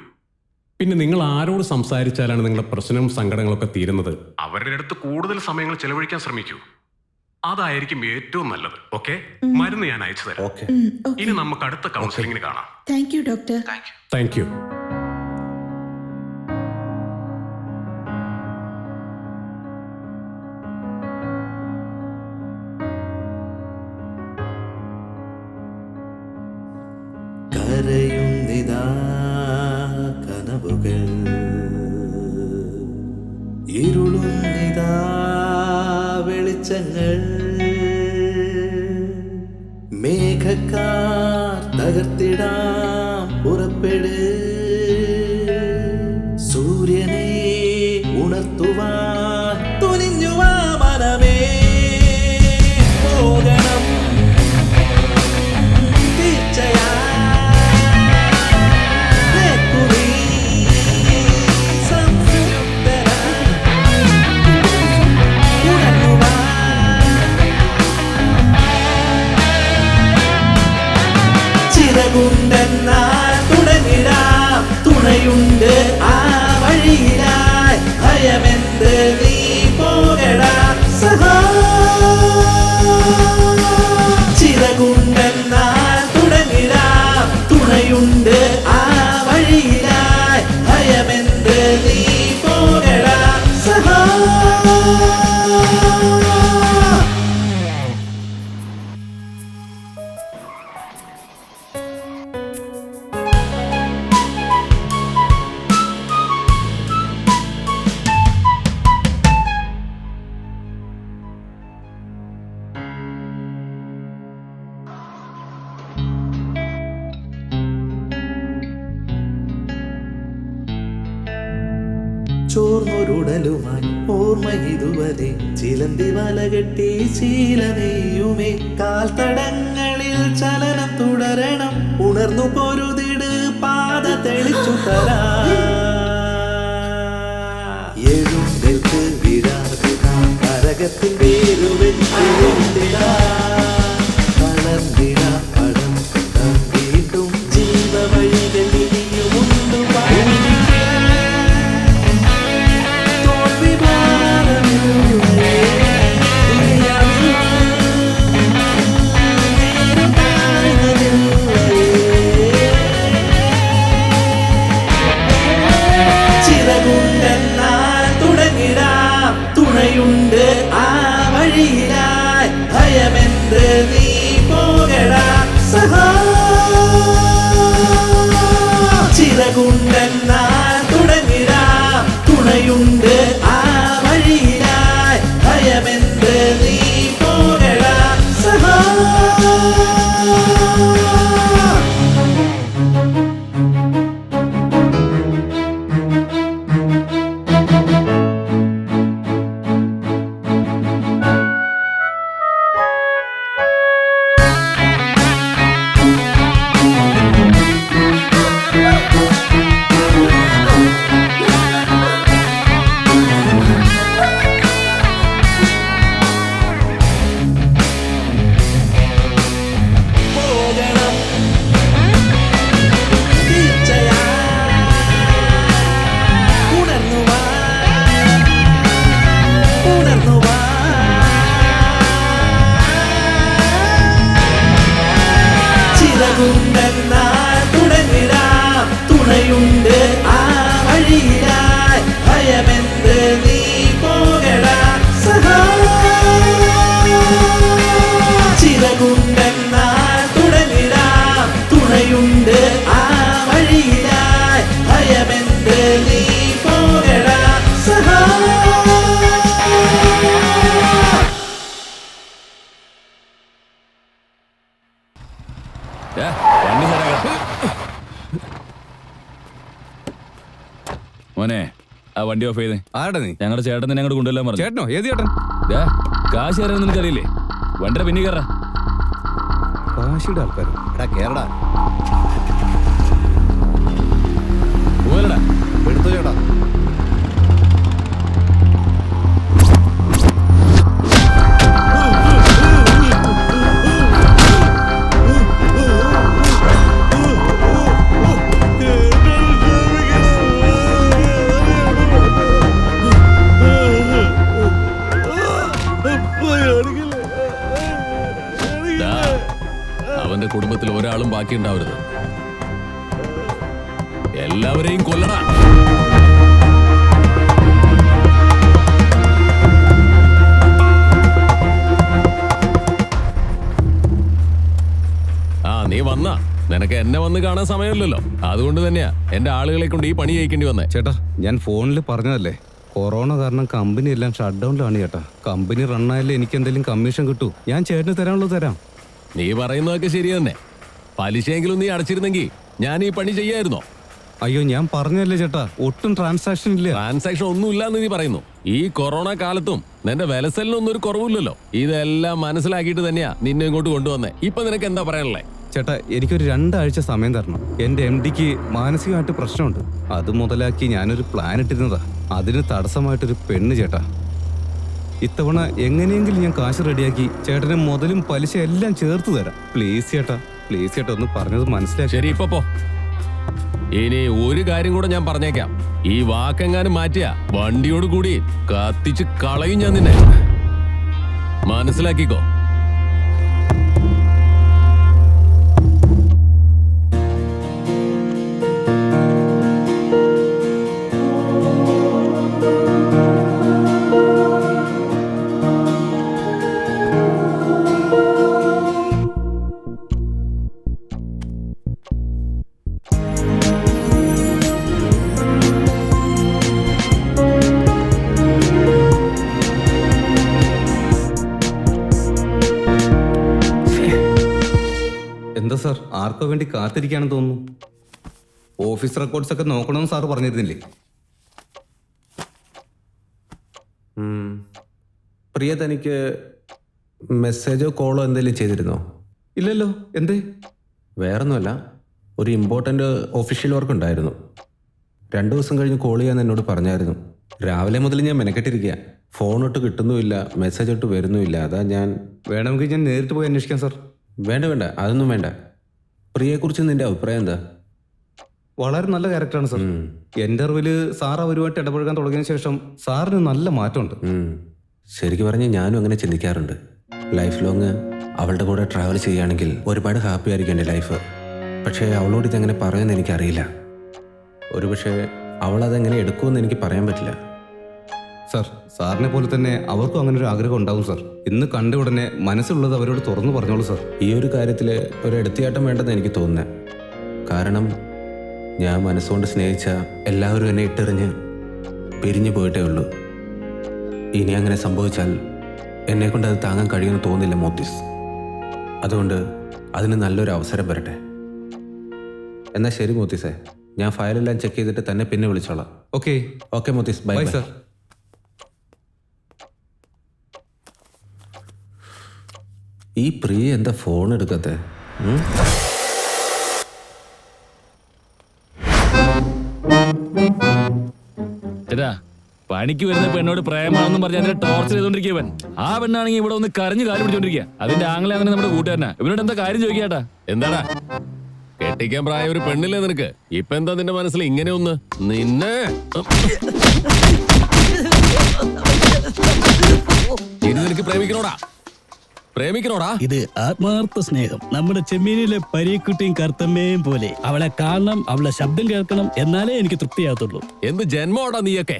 പിന്നെ നിങ്ങൾ ആരോട് സംസാരിച്ചാലാണ് നിങ്ങളുടെ പ്രശ്നവും സങ്കടങ്ങളൊക്കെ തീരുന്നത് അവരുടെ അടുത്ത് കൂടുതൽ സമയങ്ങൾ ചെലവഴിക്കാൻ ശ്രമിക്കൂ. അതായിരിക്കും ഏറ്റവും നല്ലത്. ഓക്കെ, മരുന്ന് ഞാൻ അയച്ചു തരാം. ഇനി നമുക്ക് അടുത്ത കൗൺസിലിംഗിന് കാണാം. Thank you doctor. Thank you. കരയുന്നിതാ കനവുകൾ, ഇരുളുന്നിതാ വെളിച്ചങ്ങൾ, മേഘക്കാർ തകർത്തിടാം പുറപ്പെട്, സൂര്യനെ ഉണർത്തുവാൻ തുനിഞ്ഞുവാ മനമേ, പോകണം തീർച്ചയാ തുടങ്ങിടാം തുണയുണ്ട് ആ വഴിയിലായി, ഭയമെന്ത് നീ പോകടാ സഹാ. ചിറകുണ്ടെന്നാൽ തുടങ്ങിടാം തുണയുണ്ട് ആ വഴിയിലായി, ഭയമെന്ത് നീ പോകടാ സഹാ. ചോർന്നൊരുടലുമായി ഓർമ്മ ഇതുവരെ ചിലന്തി വല കെട്ടി ശീലനെയ്യുമേ, കാൽത്തടങ്ങളിൽ ചലനം തുടരണം, ഉണർന്നു പൊരുതിട് പാത തെളിച്ചു തരാ. എഴുന്നേൽക്ക് വിടാതിടാ കരകത്തിൽ വേരുവെച്ചിടാ, വളർന്നിടാ പടം വീണ്ടും ജീവവഴികൾ ഇനിയുമുണ്ട്. ചിറകുണ്ടെന്നാൽ തുടങ്ങിടാം തുണയുണ്ട് ആ വണ്ടി ശരിയാക്കാം. മോനെ ആ വണ്ടി ഓഫ് ചെയ്തേ. ആരുടെ നീ? ഞങ്ങളുടെ ചേട്ടൻ തന്നെ അങ്ങോട്ട് കൊണ്ടുവല്ലാൻ പറഞ്ഞു. ചേട്ടനോ? ഏത് ചേട്ടൻ? കാശ് തരാൻ നിനക്കറിയില്ലേ? വണ്ടിയുടെ പിന്നെ കയറാ. കാശിയുടെ ആൾക്കാർ കേരള പോലടാ എടുത്തു ചേട്ടാ. അവന്റെ കുടുംബത്തിൽ ഒരാളും ബാക്കി ഉണ്ടാവരുത്. എല്ലാവരെയും കൊല്ലടാ. നീ വന്നാ നിനക്ക് എന്നെ വന്ന് കാണാൻ സമയമില്ലല്ലോ. അതുകൊണ്ട് തന്നെയാ എന്റെ ആളുകളെ കൊണ്ട് ഈ പണി ചെയ്യിക്കേണ്ടി വന്നേ. ചേട്ടാ, ഞാൻ ഫോണിൽ പറഞ്ഞതല്ലേ, കൊറോണ കാരണം കമ്പനി എല്ലാം ഷട്ട് ഡൗണിലാണ് ചേട്ടാ. കമ്പനി റണ്ണായാലേ എനിക്ക് എന്തെങ്കിലും കമ്മീഷൻ കിട്ടൂ. ഞാൻ ചേട്ടന് തരാനുള്ളത് തരാം. നീ പറയുന്നതൊക്കെ ശരി തന്നെ. പലിശയെങ്കിലും നീ അടച്ചിരുന്നെങ്കിൽ ഞാൻ ഈ പണി ചെയ്യായിരുന്നോ? അയ്യോ, ഞാൻ പറഞ്ഞല്ലേ ചേട്ടാ, ഒട്ടും ട്രാൻസാക്ഷൻ ഇല്ല. ട്രാൻസാക്ഷൻ ഒന്നും ഇല്ലാന്ന് നീ പറയുന്നു. ഈ കൊറോണ കാലത്തും നിന്റെ വിലസലിനൊന്നും ഒരു കുറവില്ലല്ലോ. ഇതെല്ലാം മനസ്സിലാക്കിയിട്ട് തന്നെയാ നിന്നെ ഇങ്ങോട്ട് കൊണ്ടുവന്നേ. ഇപ്പൊ നിനക്ക് എന്താ പറയാനുള്ളേ? ചേട്ടാ, എനിക്കൊരു 2 ആഴ്ച സമയം തരണം. എന്റെ MDക്ക് മാനസികമായിട്ട് പ്രശ്നമുണ്ട്. അത് മുതലാക്കി ഞാനൊരു പ്ലാൻ ഇട്ടിരുന്നതാ. അതിന് തടസ്സമായിട്ടൊരു പെണ്ണ് ചേട്ടാ. ഇത്തവണ എങ്ങനെയെങ്കിലും ഞാൻ കാശ് റെഡിയാക്കി ചേട്ടന് മുതലും പലിശ എല്ലാം ചേർത്ത് തരാം. പ്ലീസ് ചേട്ടാ, പ്ലീസ് ചേട്ടാ, ഒന്ന് പറഞ്ഞത് മനസ്സിലാക്കി. ശരി, ഇപ്പൊ പോ. ഇനി ഒരു കാര്യം കൂടെ ഞാൻ പറഞ്ഞേക്കാം. ഈ വാക്കെങ്ങാനും മാറ്റിയ വണ്ടിയോട് കൂടി കത്തിച്ച് കളയും ഞാൻ നിന്നെ. മനസ്സിലാക്കിക്കോ. എന്താ സാർ, ആർക്കോ വേണ്ടി കാത്തിരിക്കുകയാണെന്ന് തോന്നുന്നു. ഓഫീസ് റെക്കോർഡ്സ് ഒക്കെ നോക്കണമെന്ന് സാറ് പറഞ്ഞിരുന്നില്ലേ? പ്രിയ തനിക്ക് മെസ്സേജോ കോളോ എന്തെങ്കിലും ചെയ്തിരുന്നോ? ഇല്ലല്ലോ. എന്തേ? വേറൊന്നുമല്ല, ഒരു ഇമ്പോർട്ടൻ്റ് ഒഫീഷ്യൽ വർക്ക് ഉണ്ടായിരുന്നു. 2 ദിവസം കഴിഞ്ഞ് കോൾ ചെയ്യാൻ എന്നോട് പറഞ്ഞായിരുന്നു. രാവിലെ മുതൽ ഞാൻ മെനക്കെട്ടിരിക്കുക. ഫോണൊട്ട് കിട്ടുന്നുമില്ല, മെസ്സേജ് ഒട്ട് വരുന്നുമില്ല. അതാ ഞാൻ. വേണമെങ്കിൽ ഞാൻ നേരിട്ട് പോയി അന്വേഷിക്കാം സാർ. വേണ്ട വേണ്ട, അതൊന്നും വേണ്ട. പ്രിയയെക്കുറിച്ച് നിന്റെ അഭിപ്രായം എന്താ? വളരെ നല്ല ക്യാരക്ടറാണ് സാർ. എൻ്റെ അറിവിൽ സാർ അവരുമായിട്ട് ഇടപഴകാൻ തുടങ്ങിയ ശേഷം സാറിന് നല്ല മാറ്റമുണ്ട്. ശരിക്കും പറഞ്ഞാൽ ഞാനും അങ്ങനെ ചിന്തിക്കാറുണ്ട്. ലൈഫ് ലോങ് അവളുടെ കൂടെ ട്രാവൽ ചെയ്യുകയാണെങ്കിൽ ഒരുപാട് ഹാപ്പി ആയിരിക്കും എൻ്റെ ലൈഫ്. പക്ഷേ അവളോട് ഇതെങ്ങനെ പറയുമെന്ന് എനിക്കറിയില്ല. ഒരുപക്ഷെ അവളതെങ്ങനെ എടുക്കുമെന്ന് എനിക്ക് പറയാൻ പറ്റില്ല. സാർ, സാറിനെ പോലെ തന്നെ അവർക്കും അങ്ങനെ ഒരു ആഗ്രഹം ഉണ്ടാവും സാർ. ഇന്ന് കണ്ട ഉടനെ മനസ്സിലുള്ളത് അവരോട് തുറന്നു പറഞ്ഞോളൂ സാർ. ഈ ഒരു കാര്യത്തിൽ ഒരു എടുത്തിയാട്ടം വേണ്ടെന്ന് എനിക്ക് തോന്നുന്നത്. കാരണം ഞാൻ മനസ്സുകൊണ്ട് സ്നേഹിച്ച എല്ലാവരും എന്നെ ഇട്ടെറിഞ്ഞ് പിരിഞ്ഞു പോയിട്ടേ ഉള്ളൂ. ഇനി അങ്ങനെ സംഭവിച്ചാൽ എന്നെക്കൊണ്ട് അത് താങ്ങാൻ കഴിയുമെന്ന് തോന്നില്ല മോത്തിസ്. അതുകൊണ്ട് അതിന് നല്ലൊരു അവസരം വരട്ടെ. എന്നാൽ ശരി മോത്തിസേ, ഞാൻ ഫയലെല്ലാം ചെക്ക് ചെയ്തിട്ട് തന്നെ പിന്നെ വിളിച്ചോളാം. ഓക്കെ ഓക്കെ മോത്തിസ്, ബൈ സാർ. ഈ പ്രിയ എന്താ ഫോൺ എടുക്കത്തെ? ചേട്ടാ, പണിക്ക് വരുന്ന പെണ്ണോട് പ്രേമാണെന്നും പറഞ്ഞ് അതിനെ ടോർച്ചർ ചെയ്തോണ്ടിരിക്കവൻ. ആ പെണ്ണാണെങ്കിൽ ഇവിടെ ഒന്ന് കരഞ്ഞു കാര്യം പിടിച്ചോണ്ടിരിക്കുക. അതിന്റെ ആംഗലെ അങ്ങനെ നമ്മുടെ കൂട്ടുകാരനാ. ഇവനോട് എന്താ കാര്യം ചോദിക്കാട്ടാ? എന്താടാ, കെട്ടിക്കാൻ പ്രായ ഒരു പെണ്ണില്ലേ നിനക്ക്? ഇപ്പൊ എന്താ നിന്റെ മനസ്സിൽ ഇങ്ങനെ ഒന്ന്? നിന്നെ ഇത് നിനക്ക് പ്രേമിക്കണോടാ? ഇത് ആത്മാർത്ഥ സ്നേഹം. നമ്മുടെ ചെമ്മീനിലെ പരീക്കുട്ടിയും കർത്തമ്മയും പോലെ. അവളെ കാണണം, അവളെ ശബ്ദം കേൾക്കണം, എന്നാലേ എനിക്ക് തൃപ്തിയാകത്തുള്ളൂ. എന്ത് ജന്മോടാ നീയൊക്കെ?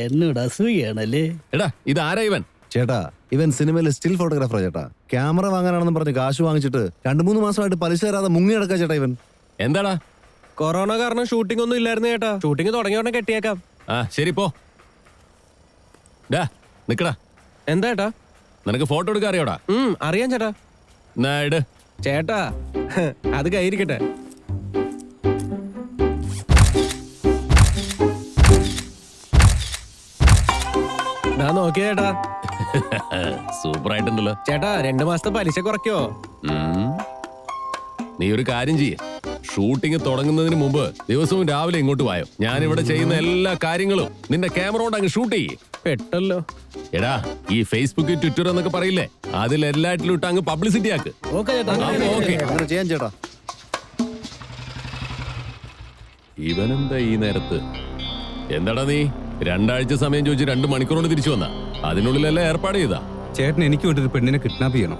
എന്നോട് അസൂയാണല്ലേ? എടാ, ഇത് ആരാ ഇവൻ? ചേട്ടാ, ഇവൻ സിനിമയിലെ സ്റ്റിൽ ഫോട്ടോഗ്രാഫറാ ചേട്ടാ. ക്യാമറ വാങ്ങാനാണെന്ന് പറഞ്ഞ് കാശ് വാങ്ങിച്ചിട്ട് 2-3 മാസമായിട്ട് പലിശ തരാതെ മുങ്ങി നടക്കാ ചേട്ടാ ഇവൻ. എന്താടാ? കൊറോണ കാരണം ഷൂട്ടിംഗ് ഒന്നും ഇല്ലായിരുന്നു ചേട്ടാ. ഷൂട്ടിംഗ് തുടങ്ങിയ ഉടനെ കെട്ടിയേക്കാം. ആ ശരി, പോ. നിക്കടാ. എന്താ ചേട്ടാ? നിനക്ക് ഫോട്ടോ എടുക്കാൻ അറിയോടാ? അറിയാം ചേട്ടാ. ഇട്. ചേട്ടാ അത് കയ്യിരിക്കട്ടെ. നോക്കിയ ചേട്ടാ, സൂപ്പർ ആയിട്ടുണ്ടല്ലോ ചേട്ടാ 2 മാസത്തെ പലിശ കുറയ്ക്കോ? നീ ഒരു കാര്യം ചെയ്യേ, ഷൂട്ടിംഗ് തുടങ്ങുന്നതിന് മുമ്പ് ദിവസവും രാവിലെ ഇങ്ങോട്ട് വായോ. ഞാൻ ഇവിടെ ചെയ്യുന്ന എല്ലാ കാര്യങ്ങളും നിന്റെ ക്യാമറ കൊണ്ട് അങ്ങ് ഷൂട്ട് ചെയ്യേ. പെട്ടല്ലോ. എടാ, ഈ ഫേസ്ബുക്ക്, ട്വിറ്റർ എന്നൊക്കെ പറയില്ലേ, അതിലെല്ലാറ്റിലും ഇട്ട് അങ്ങ് പബ്ലിസിറ്റി ആക്ക്. അങ്ങനെ ചെയ്യാൻ ചേട്ടാ. ഇവനെന്താ ഈ നേരത്ത്? എന്താടാ നീ 2 ആഴ്ച സമയം ചോദിച്ച് 2 മണിക്കൂർ കൊണ്ട് തിരിച്ചു വന്ന? അതിനുള്ളിലല്ല ഏർപ്പാട് ചെയ്താ? ചേട്ടൻ എനിക്ക് വേണ്ടി ഒരു പെണ്ണിനെ കിഡ്നാപ്പ് ചെയ്യണം.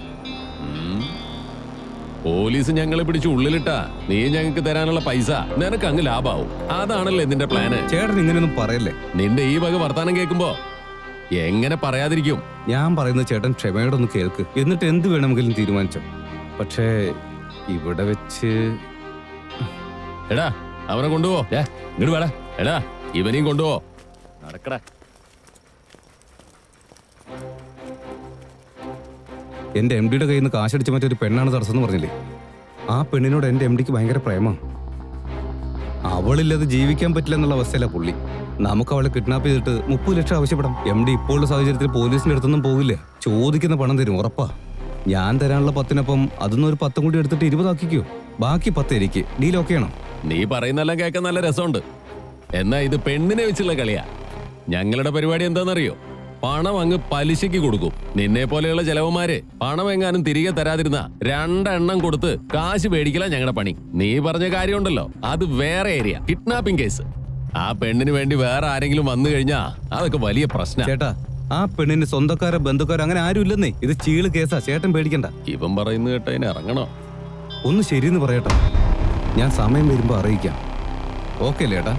പോലീസ് ഞങ്ങളെ പിടിച്ച് ഉള്ളിലിട്ടാ നീ ഞങ്ങൾക്ക് തരാനുള്ള പൈസ നിനക്ക് അങ്ങ് ലാഭാവും. അതാണല്ലേ നിന്റെ പ്ലാന്. ചേട്ടൻ ഇങ്ങനെയൊന്നും പറയല്ലേ. നിന്റെ ഈ വക വർത്താനം കേൾക്കുമ്പോ എങ്ങനെ പറയാതിരിക്കും? ഞാൻ പറയുന്നത് ചേട്ടൻ ക്ഷമയോടെ ഒന്ന് കേൾക്ക്, എന്നിട്ട് എന്ത് വേണമെങ്കിലും തീരുമാനിച്ചോ. പക്ഷേ ഇവിടെ വെച്ച് എടാ അവനെ കൊണ്ടുപോ. ഇങ്ങോട്ട് വേടാ. എടാ ഇവനെയും കൊണ്ടുപോ. നടക്കടാ. എന്റെ എം ഡിയുടെ കയ്യിൽ നിന്ന് കാശടിച്ച് മറ്റൊരു പെണ്ണാണ് തടസ്സം എന്ന് പറഞ്ഞില്ലേ, ആ പെണ്ണിനോട് എന്റെ എം ഡിക്ക് ഭയങ്കര പ്രേമമാണ്. അവളില്ലാതെ ജീവിക്കാൻ പറ്റില്ല എന്നുള്ള അവസ്ഥയിലാണ് പുള്ളി. നമുക്ക് അവളെ കിഡ്നാപ്പ് ചെയ്തിട്ട് 30 ലക്ഷം ആവശ്യപ്പെടാം. എം ഡി ഇപ്പോഴുള്ള സാഹചര്യത്തിൽ പോലീസിന്റെ അടുത്തൊന്നും പോകില്ലേ, ചോദിക്കുന്ന പണം തരും ഉറപ്പാ. ഞാൻ തരാനുള്ള 10-നൊപ്പം അതൊന്നും ഒരു 10 കൂടി എടുത്തിട്ട് 20 ആക്കിക്കോ. ബാക്കി 10 എനിക്ക്. ഡീൽ ഓക്കെ ആണോ? നീ പറയുന്നെല്ലാം കേൾക്കാൻ നല്ല രസമുണ്ട്. എന്നാ ഇത് പെണ്ണിനെ വെച്ചുള്ള കളിയാ. ഞങ്ങളുടെ പരിപാടി എന്താണെന്നറിയോ? പണം അങ്ങ് പലിശയ്ക്ക് കൊടുക്കും. നിന്നെ പോലെയുള്ള ചെലവന്മാര് പണം എങ്ങാനും തിരികെ തരാതിരുന്ന 2 എണ്ണം കൊടുത്ത് കാശ് മേടിക്കല ഞങ്ങളുടെ പണി. നീ പറഞ്ഞ കാര്യമുണ്ടല്ലോ, അത് വേറെ ഏരിയ, കിഡ്നാപ്പിംഗ് കേസ്. ആ പെണ്ണിന് വേണ്ടി വേറെ ആരെങ്കിലും വന്നു കഴിഞ്ഞാ അതൊക്കെ വലിയ പ്രശ്നം. ചേട്ടാ, ആ പെണ്ണിന് സ്വന്തക്കാരോ ബന്ധുക്കാരോ അങ്ങനെ ആരും ഇല്ലെന്നേ. ഇത് ചീള് കേസാ, ചേട്ടൻ പേടിക്കണ്ട. ഇവൻ പറയുന്നത് കേട്ടതിന് ഇറങ്ങണോ? ഒന്ന് ശരിയെന്ന് പറയട്ടെ, ഞാൻ സമയം വരുമ്പോ അറിയിക്കാം. ഓക്കെ അല്ലേ ഏട്ടാ?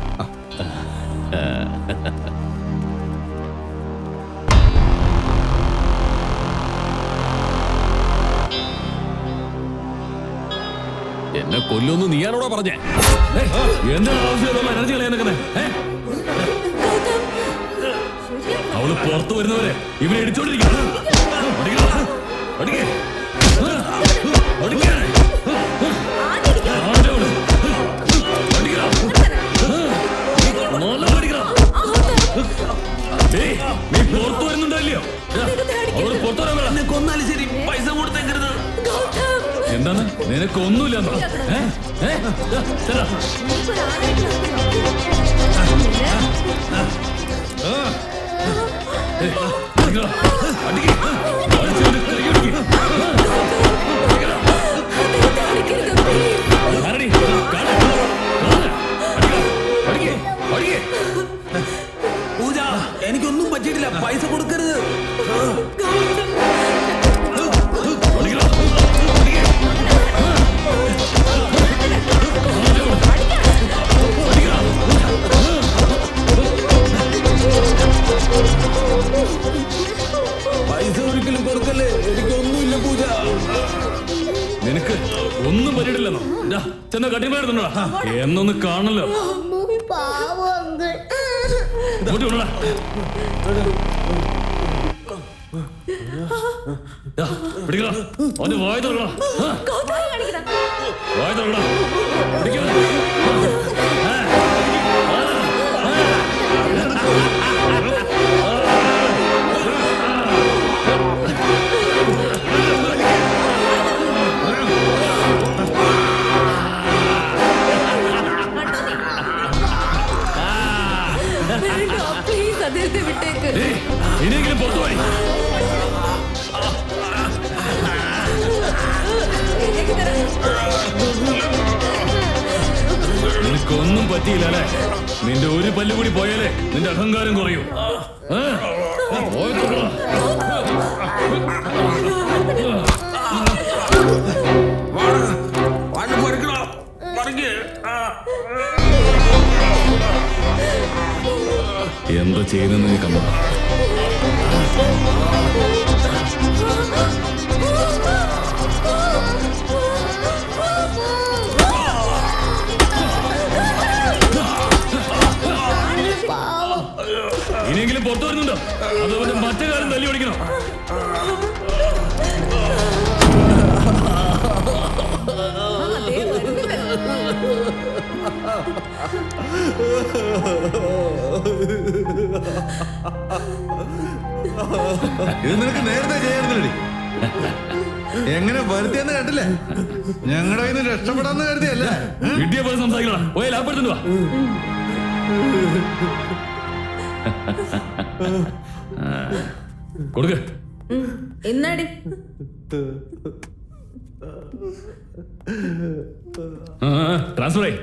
എന്നെ കൊല്ലൊന്ന് നീയാണോടാ പറഞ്ഞേ? എന്താണ് ആവശ്യം എനർജി കളയാൻ? അവള് പുറത്തു വരുന്നവരെ ഇവനെ ഇടിച്ചോണ്ടിരിക്കും. നീ പുറത്തു വരുന്നുണ്ടല്ലോ, അവള് പുറത്തു വരാൻ കൊന്നാലും ശരി, പൈസ കൊടുത്തേക്കരുത്. എന്താണ് നിനക്കൊന്നുമില്ലെന്നോ? പൂജ, എനിക്കൊന്നും പറ്റിയിട്ടില്ല, പൈസ കൊടുക്കരുത്. പൈസ ഒരിക്കലും കൊടുക്കല്ലേ, എനിക്കൊന്നുമില്ല പൂജ. നിനക്ക് ഒന്നും പറ്റിയിട്ടില്ലെന്നോ? ചെന്ന കട്ടിമായിരുന്നോ? എന്നൊന്ന് കാണല്ലോ. വായ തുറക്കണം, വായ തുറക്കണം. പ്ലീസ് അദ്ദേഹത്തെ വിട്ടേക്ക്. ഇനിയെങ്കിലും പുറത്തു പോയി. നിനക്കൊന്നും പറ്റിയില്ല അല്ലേ? നിന്റെ ഒരു പല്ല് കൂടി പോയാലേ നിന്റെ അഹങ്കാരം കുറയൂ. എന്താ ചെയ്യുന്നെന്ന് നീ കണ്ടോ? ഇനിയെങ്കിലും പുറത്തു വരുന്നുണ്ടോ? അതുപോലെ മറ്റേ കാലം തല്ലി ഓടിക്കണോ? വരുത്തിയെന്ന് കണ്ടില്ലേ? ഞങ്ങളുടെ കയ്യിൽ നിന്ന് രക്ഷപ്പെടാന്ന് കരുതിയല്ലേ? വീട്ടിയെ പോലെ സംസാരിക്കണ പോയി ലാഭപ്പെടുത്തുന്നു വാ. കൊടുക്ക്. എന്നാടി ട്രാൻസ്ഫർ ആയി.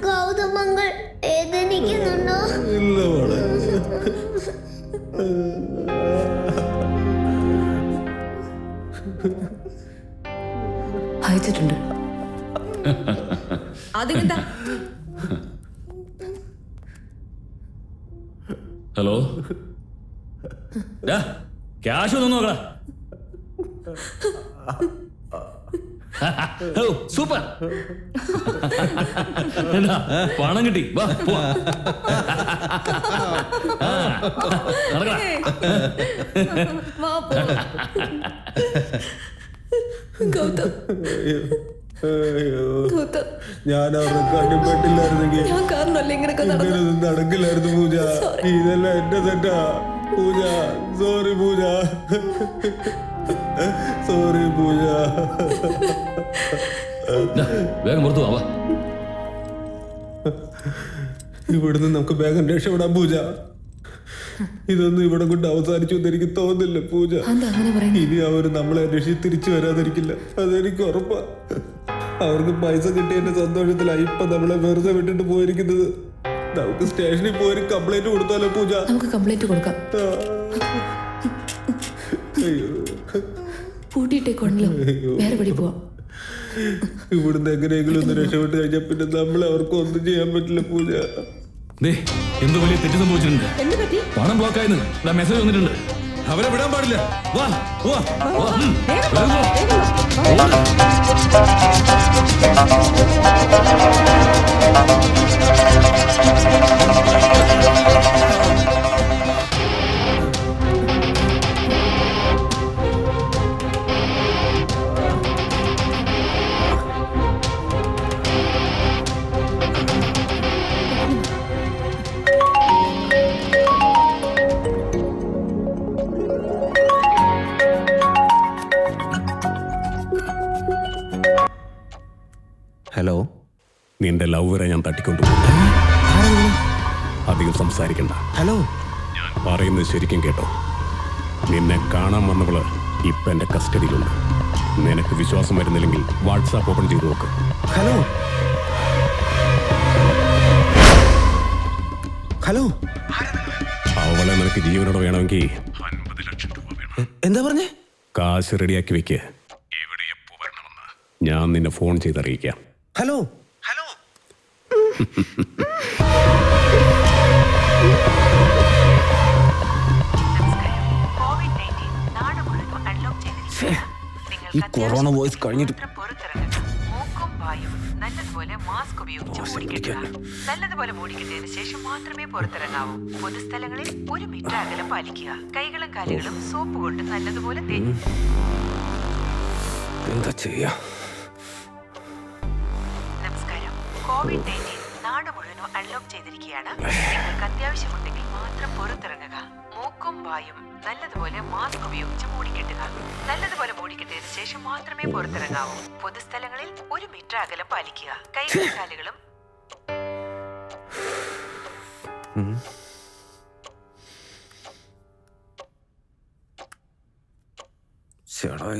ഗൗതമങ്ങൾ വേദനിക്കുന്നുണ്ടോ? ഇല്ല മോളെ. അയച്ചിട്ടുണ്ട്. അതെന്താ? ഹലോ, ക്യാഷ് ഒന്ന് നോക്കടാ. സൂപ്പർ, പണം കിട്ടി. വാ പോവാ. നടക്കടാ. ഗൗതം, ഗൗതം, ഞാൻ അവരുടെ കണ്ണിപ്പെട്ടില്ലായിരുന്നെങ്കിൽ ഞാൻ കാരണമല്ലേ ഇങ്ങനെയൊക്കെ നടന്നത്? ഇങ്ങനൊന്നും നടക്കില്ലായിരുന്നു പൂജ. ഇതെല്ലാം എന്റെ തെറ്റാ പൂജ. സോറി പൂജ. സോറി പൂജ. വേഗം പുറത്തു പോവാ. ഇവിടുന്ന് നമുക്ക് വേഗം രക്ഷപ്പെടാം പൂജ. ഇതൊന്നും ഇവിടെ കൊണ്ട് അവസാനിച്ചു എന്ന് എനിക്ക് തോന്നുന്നില്ല പൂജ. ഇനി അവർ നമ്മളെ അന്വേഷിച്ച് തിരിച്ചു വരാതിരിക്കില്ല, അതെനിക്ക് ഉറപ്പാ. അവർക്ക് പൈസ കിട്ടിയതിന്റെ സന്തോഷത്തിലായി ഇപ്പൊ നമ്മളെ വെറുതെ വിട്ടിട്ട് പോയിരിക്കുന്നത്. നമുക്ക് സ്റ്റേഷനിൽ പോയി കംപ്ലൈന്റ് കൊടുത്താലോ പൂജ? നമുക്ക് കംപ്ലൈന്റ് കൊടുക്കാം. പൂട്ടിയിട്ടേക്കോണല്ലോ, വേറെ വഴി പോവാം. ഇവിടുന്ന് എങ്ങനെയെങ്കിലും ഒന്ന് രക്ഷപ്പെട്ട് കഴിഞ്ഞാൽ പിന്നെ നമ്മളെ അവർക്ക് ഒന്നും ചെയ്യാൻ പറ്റില്ല പൂജ. എന്ത് വലിയ തെറ്റ് സംഭവിച്ചിട്ടുണ്ട്. പണം ബ്ലോക്ക് ആയിരുന്നു, മെസ്സേജ് വന്നിട്ടുണ്ട്. അവരെ വിടാൻ പാടില്ല. വാ വാ വാ. ഹലോ, നിന്റെ ലവ്വറെ ഞാൻ തട്ടിക്കൊണ്ടുപോകും. അധികം സംസാരിക്കണ്ട. ഹലോ, ഞാൻ പറയുന്നത് ശരിക്കും കേട്ടോ. നിന്നെ കാണാൻ വന്നവള് ഇപ്പൊ എന്റെ കസ്റ്റഡിയിലുണ്ട്. നിനക്ക് വിശ്വാസം വരുന്നില്ലെങ്കിൽ വാട്സാപ്പ് ഓപ്പൺ ചെയ്ത് നോക്ക്. Hello, hello. അവളെ നിനക്ക് ജീവനോടെ വേണമെങ്കിൽ 50 ലക്ഷം രൂപ വേണം. എന്താ പറഞ്ഞേ? കാശ് റെഡിയാക്കി വെക്ക്. എവിടെ എപ്പോ വരണമെന്ന് ഞാൻ നിന്നെ ഫോൺ ചെയ്തറിയിക്കാം. ഹലോ, ഈ കൊറോണ വോയിസ് കഴിഞ്ഞിട്ട് നല്ലതുപോലെ മാസ്ക് ഉപയോഗിച്ച് മൂടിക്കെട്ടുക. നല്ലതുപോലെ മൂടിക്കെട്ടിയതിനു ശേഷം മാത്രമേ പുറത്തിറങ്ങാവൂ. പൊതുസ്ഥലങ്ങളിൽ 1 മീറ്റർ അകലം പാലിക്കുക. കൈകളും കാലുകളും സോപ്പ് കൊണ്ട് നല്ലതുപോലെ എന്താ ചെയ്യാ? നമസ്കാരം. COVID-19 നാട് മുഴുവനും അൺലോക്ക് ചെയ്തിരിക്കുകയാണ്. നിങ്ങൾക്ക് അത്യാവശ്യമുണ്ടെങ്കിൽ മാത്രം പുറത്തിറങ്ങുക. മൂക്കും വായും നല്ലതുപോലെ മാസ്ക് ഉപയോഗിച്ച് മൂടിക്കെട്ടുക. നല്ലതുപോലെ മൂടിക്കെട്ടിയതിനു ശേഷം മാത്രമേ പുറത്തിറങ്ങാവൂ. പൊതുസ്ഥലങ്ങളിൽ 1 മീറ്റർ അകലം പാലിക്കുക. കൈകളും കാലുകളും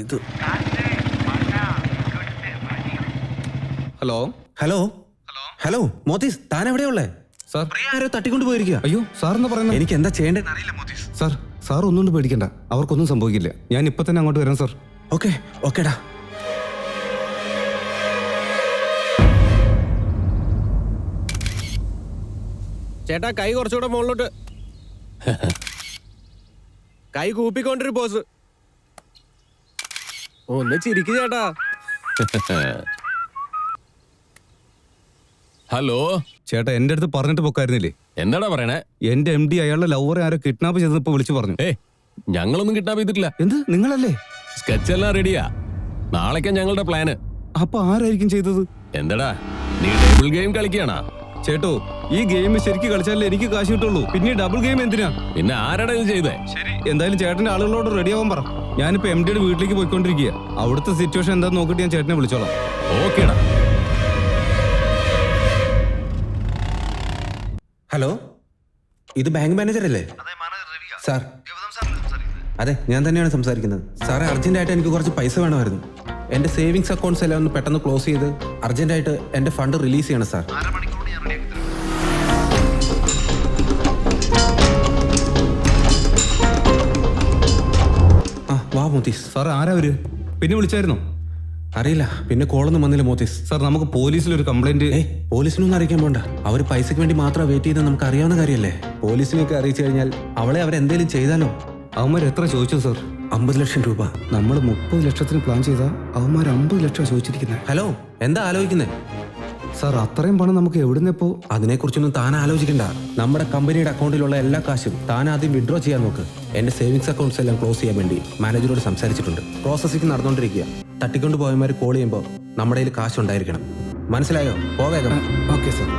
ഇത് ഹലോ ഹലോ ഹലോ മോത്തീസ്, താൻ എവിടെയുള്ളേ? സാർ, ആരോ തട്ടിക്കൊണ്ട് പോയിരിക്കുക. അയ്യോ സാർ എന്നാ പറയുന്നത്? എനിക്ക് എന്താ ചെയ്യേണ്ടതെന്ന് അറിയില്ല മോത്തീസ്. സാർ ഒന്നുകൊണ്ട് പേടിക്കണ്ട, അവർക്കൊന്നും സംഭവിക്കില്ല. ഞാൻ ഇപ്പൊ തന്നെ അങ്ങോട്ട് വരാം സാർ. ഓക്കെ ഓക്കേടാ. ചേട്ടാ, കൈ കുറച്ചുകൂടെ മുകളിലോട്ട്. കൈ കൂപ്പിക്കൊണ്ടൊരു പോസ്. ഒന്ന് ചിരിക്കു ചേട്ടാ. ഹലോ ചേട്ടാ, എന്റെ അടുത്ത് പറഞ്ഞിട്ട് പൊക്കായിരുന്നില്ലേ? എന്താടാ പറയണേ? എന്റെ MD അയാളുടെ ലവറെ ആരോ കിഡ്നാപ്പ് ചെയ്തപ്പോ വിളിച്ചു പറഞ്ഞു. ഞങ്ങളൊന്നും കിഡ്നാപ്പ് ചെയ്തിട്ടില്ല. എന്ത്, നിങ്ങളല്ലേ? സ്കെച്ച് എല്ലാം റെഡിയാ, നാളേക്കാ ഞങ്ങളുടെ പ്ലാന്. അപ്പൊ ആരായിരിക്കും ചെയ്തത്? എന്താടാ നീ ഡബിൾ ഗെയിം കളിക്കാണാ? ചേട്ടോ, ഈ ഗെയിം ശരിക്കും കളിച്ചാലേ എനിക്ക് കാശ് കിട്ടുള്ളൂ. പിന്നെ ഡബിൾ ഗെയിം എന്തിനാ? പിന്നെ ആരാടാ ഇത് ചെയ്തേ? ശരി, എന്തായാലും ചേട്ടന്റെ ആളുകളോട് റെഡി ആവാൻ പറ. ഞാനിപ്പോ MDയുടെ വീട്ടിലേക്ക് പോയിക്കൊണ്ടിരിക്കുക. അവിടുത്തെ സിറ്റുവേഷൻ എന്താന്ന് നോക്കിട്ട് ഞാൻ ചേട്ടനെ വിളിച്ചോളാം. ഓക്കേടാ. ഹലോ, ഇത് ബാങ്ക് മാനേജർ അല്ലേ? സാർ, അതെ, ഞാൻ തന്നെയാണ് സംസാരിക്കുന്നത്. സാറേ, അർജന്റായിട്ട് എനിക്ക് കുറച്ച് പൈസ വേണമായിരുന്നു. എൻ്റെ സേവിങ്സ് അക്കൗണ്ട്സ് എല്ലാം ഒന്ന് പെട്ടെന്ന് ക്ലോസ് ചെയ്ത് അർജന്റായിട്ട് എൻ്റെ ഫണ്ട് റിലീസ് ചെയ്യണം സാർ. ആ വാ മോത്തീസ്. സാർ, ആരാ അവര്? പിന്നെ വിളിച്ചായിരുന്നോ? അറിയില്ല, പിന്നെ കോളൊന്നും വന്നില്ല മോത്തീസ്. സാർ, നമുക്ക് പോലീസിലൊരു കംപ്ലൈന്റ്. പോലീസിനൊന്നും അറിയിക്കാൻ പോണ്ട. അവർ പൈസയ്ക്ക് വേണ്ടി മാത്രം വെയിറ്റ് ചെയ്ത് നമുക്ക് അറിയാവുന്ന കാര്യമല്ലേ. പോലീസിനെയൊക്കെ അറിയിച്ചു കഴിഞ്ഞാൽ അവളെ അവരെന്തേലും ചെയ്താലോ? അവന്മാർ എത്ര ചോദിച്ചു സാർ? 50 ലക്ഷം രൂപ. നമ്മൾ 30 ലക്ഷത്തിന് പ്ലാൻ ചെയ്താ അവന്മാർ 50 ലക്ഷം ചോദിച്ചിരിക്കുന്നത്. ഹലോ, എന്താ ആലോചിക്കുന്നത്? സാർ, അത്രയും പണം നമുക്ക് എവിടുന്നെപ്പോ? അതിനെക്കുറിച്ചൊന്നും താൻ ആലോചിക്കണ്ട. നമ്മുടെ കമ്പനിയുടെ അക്കൗണ്ടിലുള്ള എല്ലാ കാശും താൻ ആദ്യം വിഡ്രോ ചെയ്യാൻ നോക്ക്. എന്റെ സേവിങ്സ് അക്കൗണ്ട്സ് എല്ലാം ക്ലോസ് ചെയ്യാൻ വേണ്ടി മാനേജറോട് സംസാരിച്ചിട്ടുണ്ട്. പ്രോസസ്സിംഗ് നടന്നുകൊണ്ടിരിക്കുക. തട്ടിക്കൊണ്ട് പോയമാർ കോൾ ചെയ്യുമ്പോൾ നമ്മുടെ കയ്യിൽ കാശ് ഉണ്ടായിരിക്കണം. മനസ്സിലായോ? പോവേഗം. Okay sir.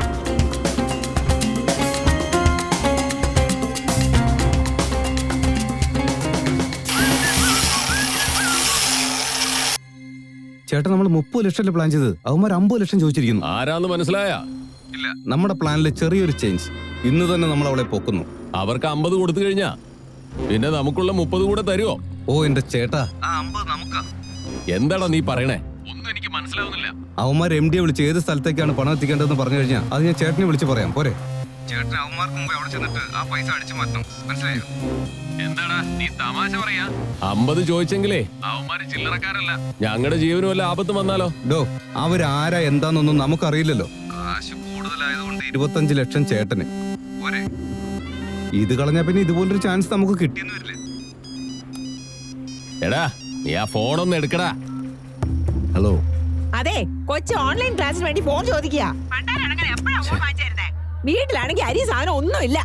ചേട്ടാ, നമ്മൾ 30 ലക്ഷമല്ലേ പ്ലാൻ ചെയ്തത്? അവന്മാർ 50 ലക്ഷം ചോദിച്ചിരിക്കുന്നു. ആരാന്ന് മനസ്സിലായ? ഇല്ല, നമ്മുടെ പ്ലാനിൽ ചെറിയൊരു ചേഞ്ച്. ഇന്ന് തന്നെ നമ്മൾ അവളെ പൊക്കുന്നു. അവർക്ക് 50 കൊടുത്തു കഴിഞ്ഞാ പിന്നെ നമുക്കുള്ള 30 കൂടെ തരുമോ? ഓ എന്റെ ചേട്ടാ, 50 നമുക്കാ. എന്താടാ നീ പറയണേ? ഒന്നും എനിക്ക് മനസ്സിലാവുന്നില്ല. അവന്മാർ MDയെ വിളിച്ച് ഏത് സ്ഥലത്തേക്കാണ് പണം എത്തിക്കേണ്ടതെന്ന് പറഞ്ഞു കഴിഞ്ഞാൽ അത് ഞാൻ ചേട്ടനെ വിളിച്ച് പറയാം. പോരെ? ചേട്ടൻ അവന്മാർക്ക് മുമ്പ് അവിടെ ചെന്നിട്ട് ആ പൈസ അടിച്ചു മാറ്റണം. മനസ്സിലായോ? എന്താടാ നീ തമാശ പറയാ? 50 ചോദിച്ചെങ്കിലേ അവന്മാര് ചില്ലറക്കാരല്ല. ഞങ്ങളുടെ ജീവനും വല്ല ആപത്തും വന്നാലോ? ഡോ, അവരാരാ എന്താന്നൊന്നും നമുക്കറിയില്ലല്ലോ. കാശ് കൂടുതലായതുകൊണ്ട് 25 ലക്ഷം ചേട്ടന്. പോരെ? ഇത് കളഞ്ഞാ പിന്നെ ഇതുപോലൊരു ചാൻസ് നമുക്ക് കിട്ടിയെന്ന് വരില്ലേ? എടാ, നീ ആ ഫോണൊന്ന് എടുക്കടാ. ഹലോ. അതെ, കൊച്ചു ഓൺലൈൻ ക്ലാസ്സിന് വേണ്ടി ഫോൺ ചോദിക്കുക. വീട്ടിലാണെങ്കിൽ അരി സാധനം ഒന്നുമില്ല.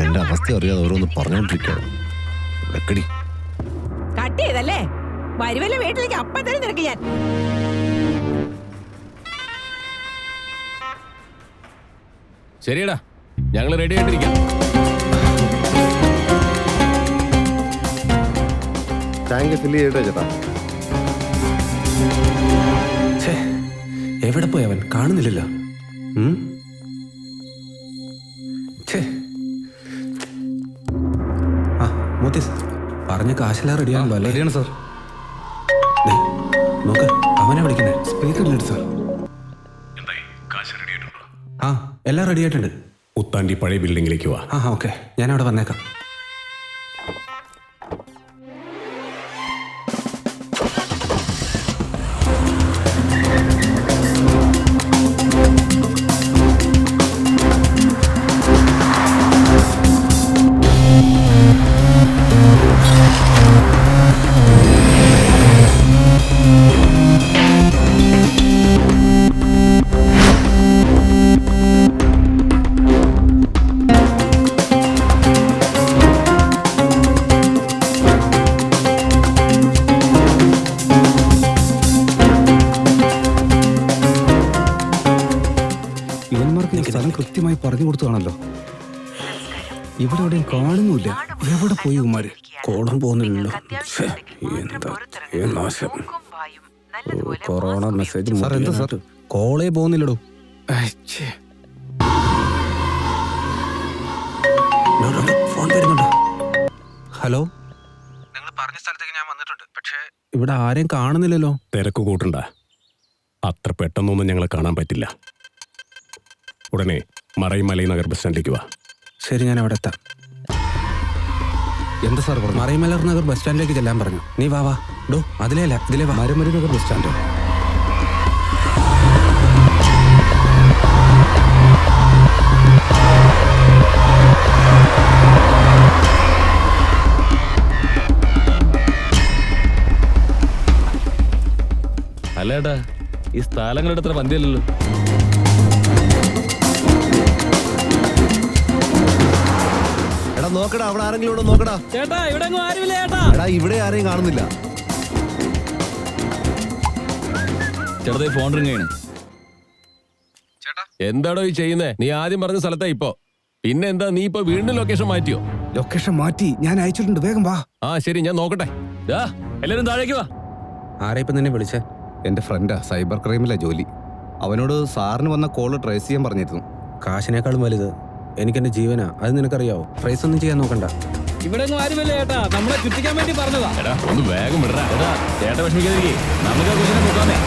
എന്റെ അവസ്ഥ അറിയാതെ ഓരോന്ന് പറഞ്ഞോണ്ടിരിക്കുകയാണ്. വെക്കടി. കട്ട് ചെയ്തല്ലേ? വരുവല്ലേ വീട്ടിലേക്ക് അപ്പം തന്നെ നിനക്ക് ഞാൻ. ശരിയടാ, ഞങ്ങൾ റെഡി ആയിട്ടിരിക്കാം. ടാങ്ക് ഫില്ല് ചെയ്യട്ടെ ചേട്ടാ? എവിടെ പോയി അവൻ? കാണുന്നില്ലല്ലോ. ആ മോത്തീസ്, പറഞ്ഞ കാശെല്ലാം റെഡിയാണല്ലോ അല്ലേ? ശരിയാണ് സാർ. നോക്ക്, അവനെ വിളിക്കുന്നേ. സ്പീക്കറിലെടുത്ത് സാർ. ആ, എല്ലാം റെഡി ആയിട്ടുണ്ട്. ഉത്താണ്ടി പഴയ ബിൽഡിങ്ങിലേക്ക് വാ. ആ ഓക്കെ, ഞാൻ അവിടെ വന്നേക്കാം. സ്ഥലം കൃത്യമായി പറഞ്ഞു കൊടുത്തതാണല്ലോ. ഇവിടെ എവിടെയും കാണുന്നില്ല. എവിടെ പോയി ഉമ്മാര്? കോളും പോകുന്നില്ലല്ലോ. എന്താ നാശം. Corona message. സാർ, എന്താ സാർ? കോളേ പോകുന്നില്ലടോ. ഫോൺ വരുന്നുണ്ടോ? ഹലോ, നിങ്ങൾ പറഞ്ഞ സ്ഥലത്തേക്ക് ഞാൻ വന്നിട്ടുണ്ട്. പക്ഷേ ഇവിടെ ആരെയും കാണുന്നില്ലല്ലോ. തിരക്ക് കൂട്ടണ്ട. അത്ര പെട്ടെന്നൊന്നും ഞങ്ങളെ കാണാൻ പറ്റില്ല. ഉടനെ മറൈമലൈ നഗർ ബസ് സ്റ്റാൻഡിലേക്ക് വാ. ശരി, ഞാൻ അവിടെ എത്താം. എന്താ സാർ പറഞ്ഞു? മറൈമലർ നഗർ ബസ് സ്റ്റാൻഡിലേക്ക് ചെല്ലാൻ പറഞ്ഞു. നീ വാ. ഡോ, അതിലേ അല്ല, ഇതിലേ വാ. മരമരി നഗർ ബസ് സ്റ്റാൻഡ്. അല്ലേട്ടാ, ഈ സ്ഥലങ്ങളുടെ അത്ര പന്തിയല്ലല്ലോ. നോക്കടാ, അവിടെ ആരെങ്കിലും ഉണ്ടോ നോക്കടാ. ചേട്ടാ ഇവിടെ ആരുമില്ല ചേട്ടാ. എടാ ഇവിടെ ആരെയും കാണുന്നില്ല. ചേട്ടാ ഫോൺ റിംഗ് ചെയ്യണം. എന്താടോ ഈ ചെയ്യുന്നേ? നീ ആദ്യം പറഞ്ഞ സ്ഥലത്താ ഇപ്പോ. പിന്നെ എന്താ നീ ഇപ്പൊ വീണ്ടും ലൊക്കേഷൻ മാറ്റിയോ? ലൊക്കേഷൻ മാറ്റി, ഞാൻ അയച്ചിട്ടുണ്ട്, വേഗം വാ. ആ ശരി, ഞാൻ നോക്കട്ടെ. എല്ലാരും താഴേക്ക് വാ. ആരാ ഇപ്പം നിന്നെ വിളിച്ചേ? എൻ്റെ ഫ്രണ്ടാ, സൈബർ ക്രൈമിലെ ജോലി. അവനോട് സാറിന് വന്ന കോള് ട്രേസ് ചെയ്യാൻ പറഞ്ഞിരുന്നു. കാശിനേക്കാളും വലുത് എനിക്കെന്റെ ജീവനാ, അത് നിനക്കറിയാവോ? ട്രേസ് ഒന്നും ചെയ്യാൻ നോക്കണ്ട. ഇവിടെ ആരുമില്ല ചേട്ടാ, നമ്മളെ ചുറ്റിക്കാൻ വേണ്ടി പറഞ്ഞതാ. എടാ ഒന്ന് വേഗം വിടറാ. എടാ ചേട്ടൻ വിഷമിക്കാതിരിക്കേ, നമുക്ക് ആ കൊച്ചിനെ നോക്കാന്നേ.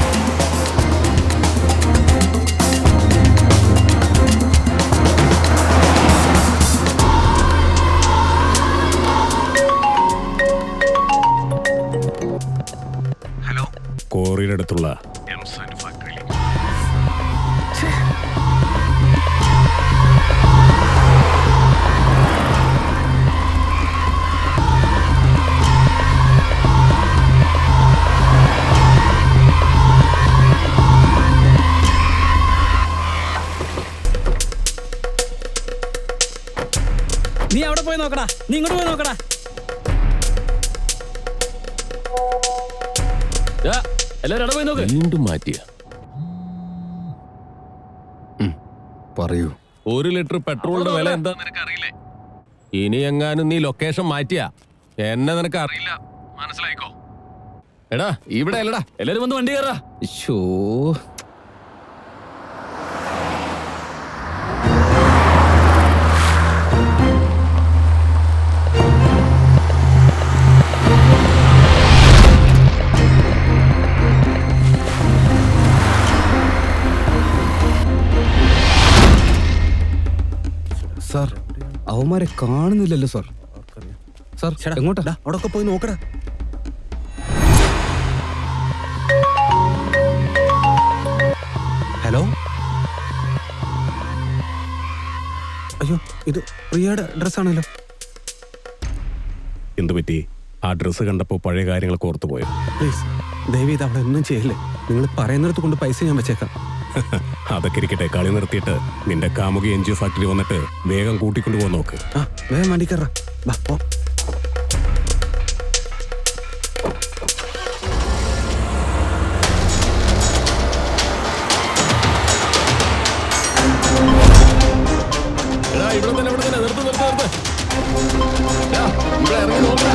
കോറിയുടെ അടുത്തുള്ള നീ അവിടെ പോയി നോക്കടാ, നീ ഇങ്ങോട്ട് പോയി നോക്കടാ. എല്ലാരും അവിടെ പോയി നോക്ക്. വീണ്ടും മാറ്റിയ പറയൂ. 1 ലിറ്റർ പെട്രോളിന്റെ വില എന്താ നിനക്ക് അറിയില്ലേ? ഇനി എങ്ങാനും നീ ലൊക്കേഷൻ മാറ്റിയ എന്നെ നിനക്ക് അറിയില്ല, മനസ്സിലായിക്കോ? എടാ ഇവിടെ അല്ലടാ, എല്ലാരും വന്ന് വണ്ടി കയറാ. സാർ അവന്മാരെ കാണുന്നില്ലല്ലോ സാർ. സാർ എങ്ങോട്ടാ? അവിടെ പോയി നോക്കടാ. ഹലോ, അയ്യോ ഇത് പ്രിയയുടെ ഡ്രസ്സാണല്ലോ. എന്തു പറ്റി? ആ ഡ്രസ്സ് കണ്ടപ്പോൾ പഴയ കാര്യങ്ങളൊക്കെ ഓർത്തുപോയോ? പ്ലീസ് ദയവ് ചെയ്ത് അവിടെ ഒന്നും ചെയ്യില്ലേ. നിങ്ങൾ പറയുന്നിടത്ത് കൊണ്ട് പൈസ ഞാൻ വെച്ചേക്കാം. അതൊക്കെ ഇരിക്കട്ടെ, കളി നിർത്തിയിട്ട് നിന്റെ കാമുകി NGO ഫാക്ടറി വന്നിട്ട് വേഗം കൂട്ടിക്കൊണ്ടുപോകാൻ നോക്ക്. ആ വേഗം വണ്ടി കയറാ. ഇവിടെ തന്നെ നിർത്ത് നിർത്ത് നിർത്ത്. ഇവിടെ ഇറങ്ങി നോക്കടാ.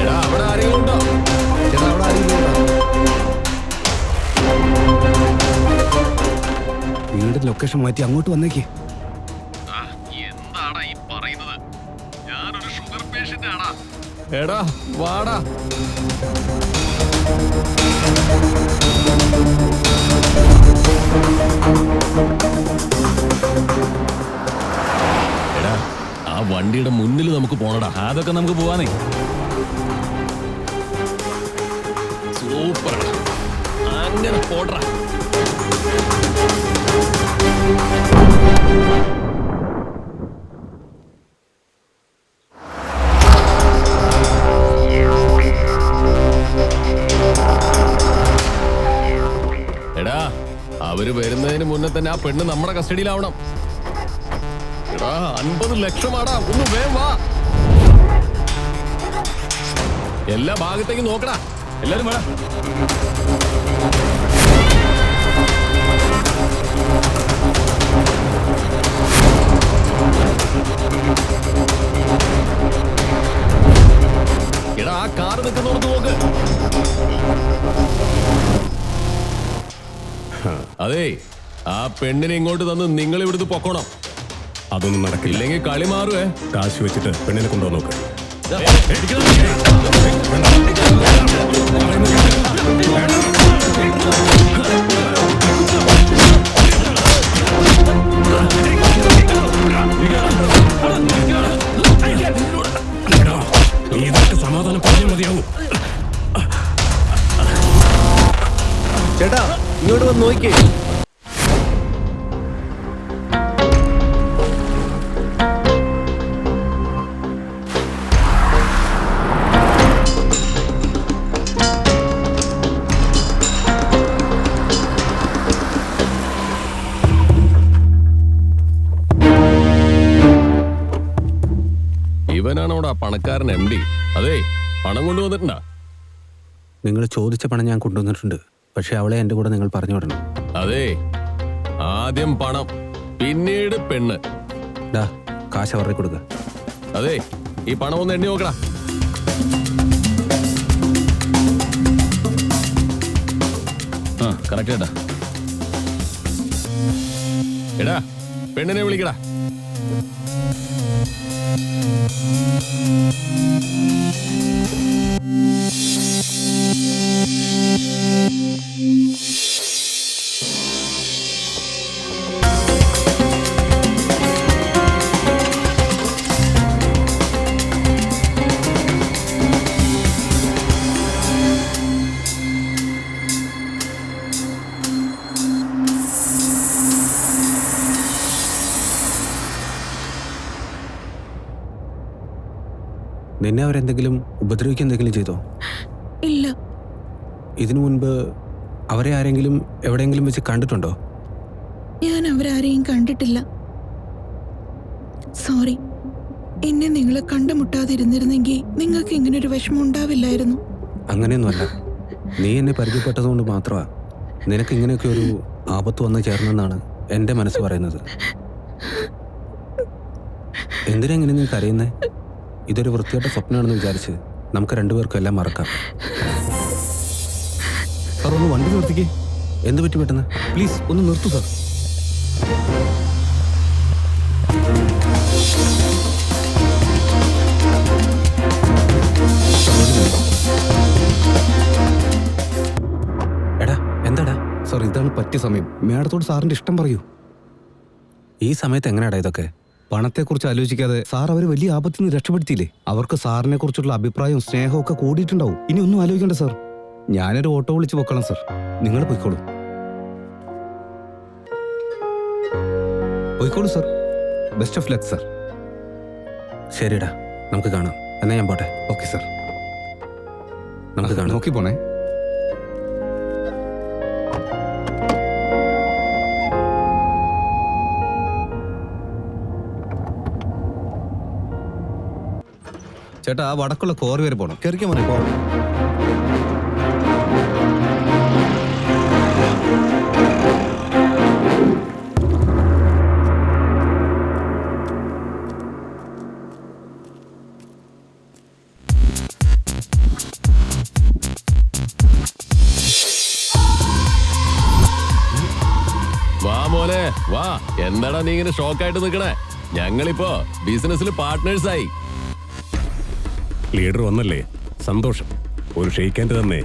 എടാ അവിടെ ആരെങ്കിലും ഉണ്ടോ? ചേട്ടാ അവിടെ ആരെങ്കിലും ഉണ്ടോ? വീട് ലൊക്കേഷൻ മാറ്റി അങ്ങോട്ട് വന്നേക്ക്. എന്താടാ ഈ പറയുന്നത്? ഞാനൊരു ഷുഗർ പേഷ്യന്റ് ആടാ. എടാ വാടാ. എടാ ആ വണ്ടിയുടെ മുന്നിൽ നമുക്ക് പോണടാ. അതൊക്കെ നമുക്ക് പോവാന്നേ. സൂപ്പർ, അങ്ങനെ പോടടാ. എടാ അവര് വരുന്നതിന് മുന്നേ തന്നെ ആ പെണ്ണ് നമ്മുടെ കസ്റ്റഡിയിലാവണം. എടാ 50 ലക്ഷമാടാ, ഒന്ന് വേഗം വാ. എല്ലാ ഭാഗത്തേക്കും നോക്കടാ. എല്ലാരും വേണം. എടാ ആ കാറ് നിൽക്കുന്നോർത്ത് നോക്ക്. അതെ ആ പെണ്ണിനെ ഇങ്ങോട്ട് തന്ന് നിങ്ങൾ ഇവിടുന്ന് പൊക്കോണം. അതൊന്നും നടക്കില്ല. ഇല്ലെങ്കിൽ കളി മാറുവേ. കാശ് വെച്ചിട്ട് പെണ്ണിനെ കൊണ്ടുപോകാൻ നോക്ക്. ഇതൊക്കെ സമാധാനം പറഞ്ഞാൽ മതിയാവൂ. ചേട്ടാ ഇങ്ങോട്ട് വന്ന് നോക്കിയേ. ആണോടാ പണക്കാരൻ MD? അതെ, പണം കൊണ്ടുവന്നിട്ടുണ്ടാ? നിങ്ങൾ ചോദിച്ച പണം ഞാൻ കൊണ്ടുവന്നിട്ടുണ്ട്. പക്ഷെ അവളെ എൻ്റെ കൂടെ നിങ്ങൾ പറഞ്ഞു വിടണം. അതെ, ആദ്യം പണം, പിന്നീട് പെണ്ണ്. കാശ് അവരുടെ കൊടുക്ക. അതെ, ഈ പണം ഒന്ന് എണ്ണി നോക്കടാ. കറക്റ്റ് ഏട്ടാ. എടാ, പെണ്ണിനെ വിളിക്കടാ. നിന്നെ അവരെന്തെങ്കിലും ഉപദ്രവിക്കുക എന്തെങ്കിലും ചെയ്തോ? ഇല്ല. ഇതിനു മുൻപ് അവരെ ആരെങ്കിലും എവിടെയെങ്കിലും വെച്ച് കണ്ടിട്ടുണ്ടോ? ഞാൻ അവരാരെയും കണ്ടിട്ടില്ല. സോറി. എന്നെ നിങ്ങൾ കണ്ടുമുട്ടാതിരുന്നിരുന്നെങ്കിൽ നിങ്ങൾക്ക് ഇങ്ങനൊരു വിഷമം ഉണ്ടാവില്ലായിരുന്നു. അങ്ങനെയൊന്നുമല്ല. നീ എന്നെ പരിചയപ്പെട്ടതുകൊണ്ട് മാത്രമാ നിനക്ക് ഇങ്ങനെയൊക്കെ ഒരു ആപത്ത് വന്ന് ചേർന്നെന്നാണ് എൻ്റെ മനസ്സ് പറയുന്നത്. എന്തിനാ ഇങ്ങനെ നീ കരയുന്നേ? ഇതൊരു വൃത്തിയായിട്ട സ്വപ്നമാണെന്ന് വിചാരിച്ച് നമുക്ക് രണ്ടുപേർക്കും എല്ലാം മറക്കാം. സാർ ഒന്ന് വണ്ടി നിർത്തിക്കേ. എന്ത് പറ്റി പെട്ടെന്ന്? പ്ലീസ് ഒന്ന് നിർത്തൂ സാർ. എടാ, എന്താടാ? സാർ, ഇതാണ് പറ്റിയ സമയം. മേഡത്തോട് സാറിന്റെ ഇഷ്ടം പറയൂ. ഈ സമയത്ത് എങ്ങനെയാടാ ഇതൊക്കെ? പണത്തെക്കുറിച്ച് ആലോചിക്കാതെ സാർ അവരെ വലിയ ആപത്തിൽ നിന്ന് രക്ഷപ്പെടുത്തിയില്ലേ? അവർക്ക് സാറിനെ കുറിച്ചുള്ള അഭിപ്രായവും സ്നേഹവും ഒക്കെ കൂടിയിട്ടുണ്ടാവും. ഇനി ഒന്നും ആലോചിക്കണ്ട സാർ. ഞാനൊരു ഓട്ടോ വിളിച്ച് പൊക്കണം സാർ. നിങ്ങൾ പോയിക്കോളൂ. പോയിക്കോളൂ sir. Best of luck sir. ശരിടാ, നമുക്ക് കാണാം. എന്നാ ഞാൻ പോട്ടെ. ഓക്കെ സാർ, നമുക്ക് കാണാം. നോക്കി പോണേ. ചേട്ടാ, ആ വടക്കുള്ള കോറി വരെ പോകണം. കയറിക്കാൻ മതി, പോകണം. വാ മോനെ വാ. എന്താടാ നീ ഇങ്ങനെ ഷോക്കായിട്ട് നിൽക്കണേ? ഞങ്ങളിപ്പോ ബിസിനസ്സിൽ പാർട്ട്നേഴ്സായി. ലീഡർ വന്നല്ലേ, സന്തോഷം. ഒരു ഷെയ്ക്കാൻ്റെ തന്നെ.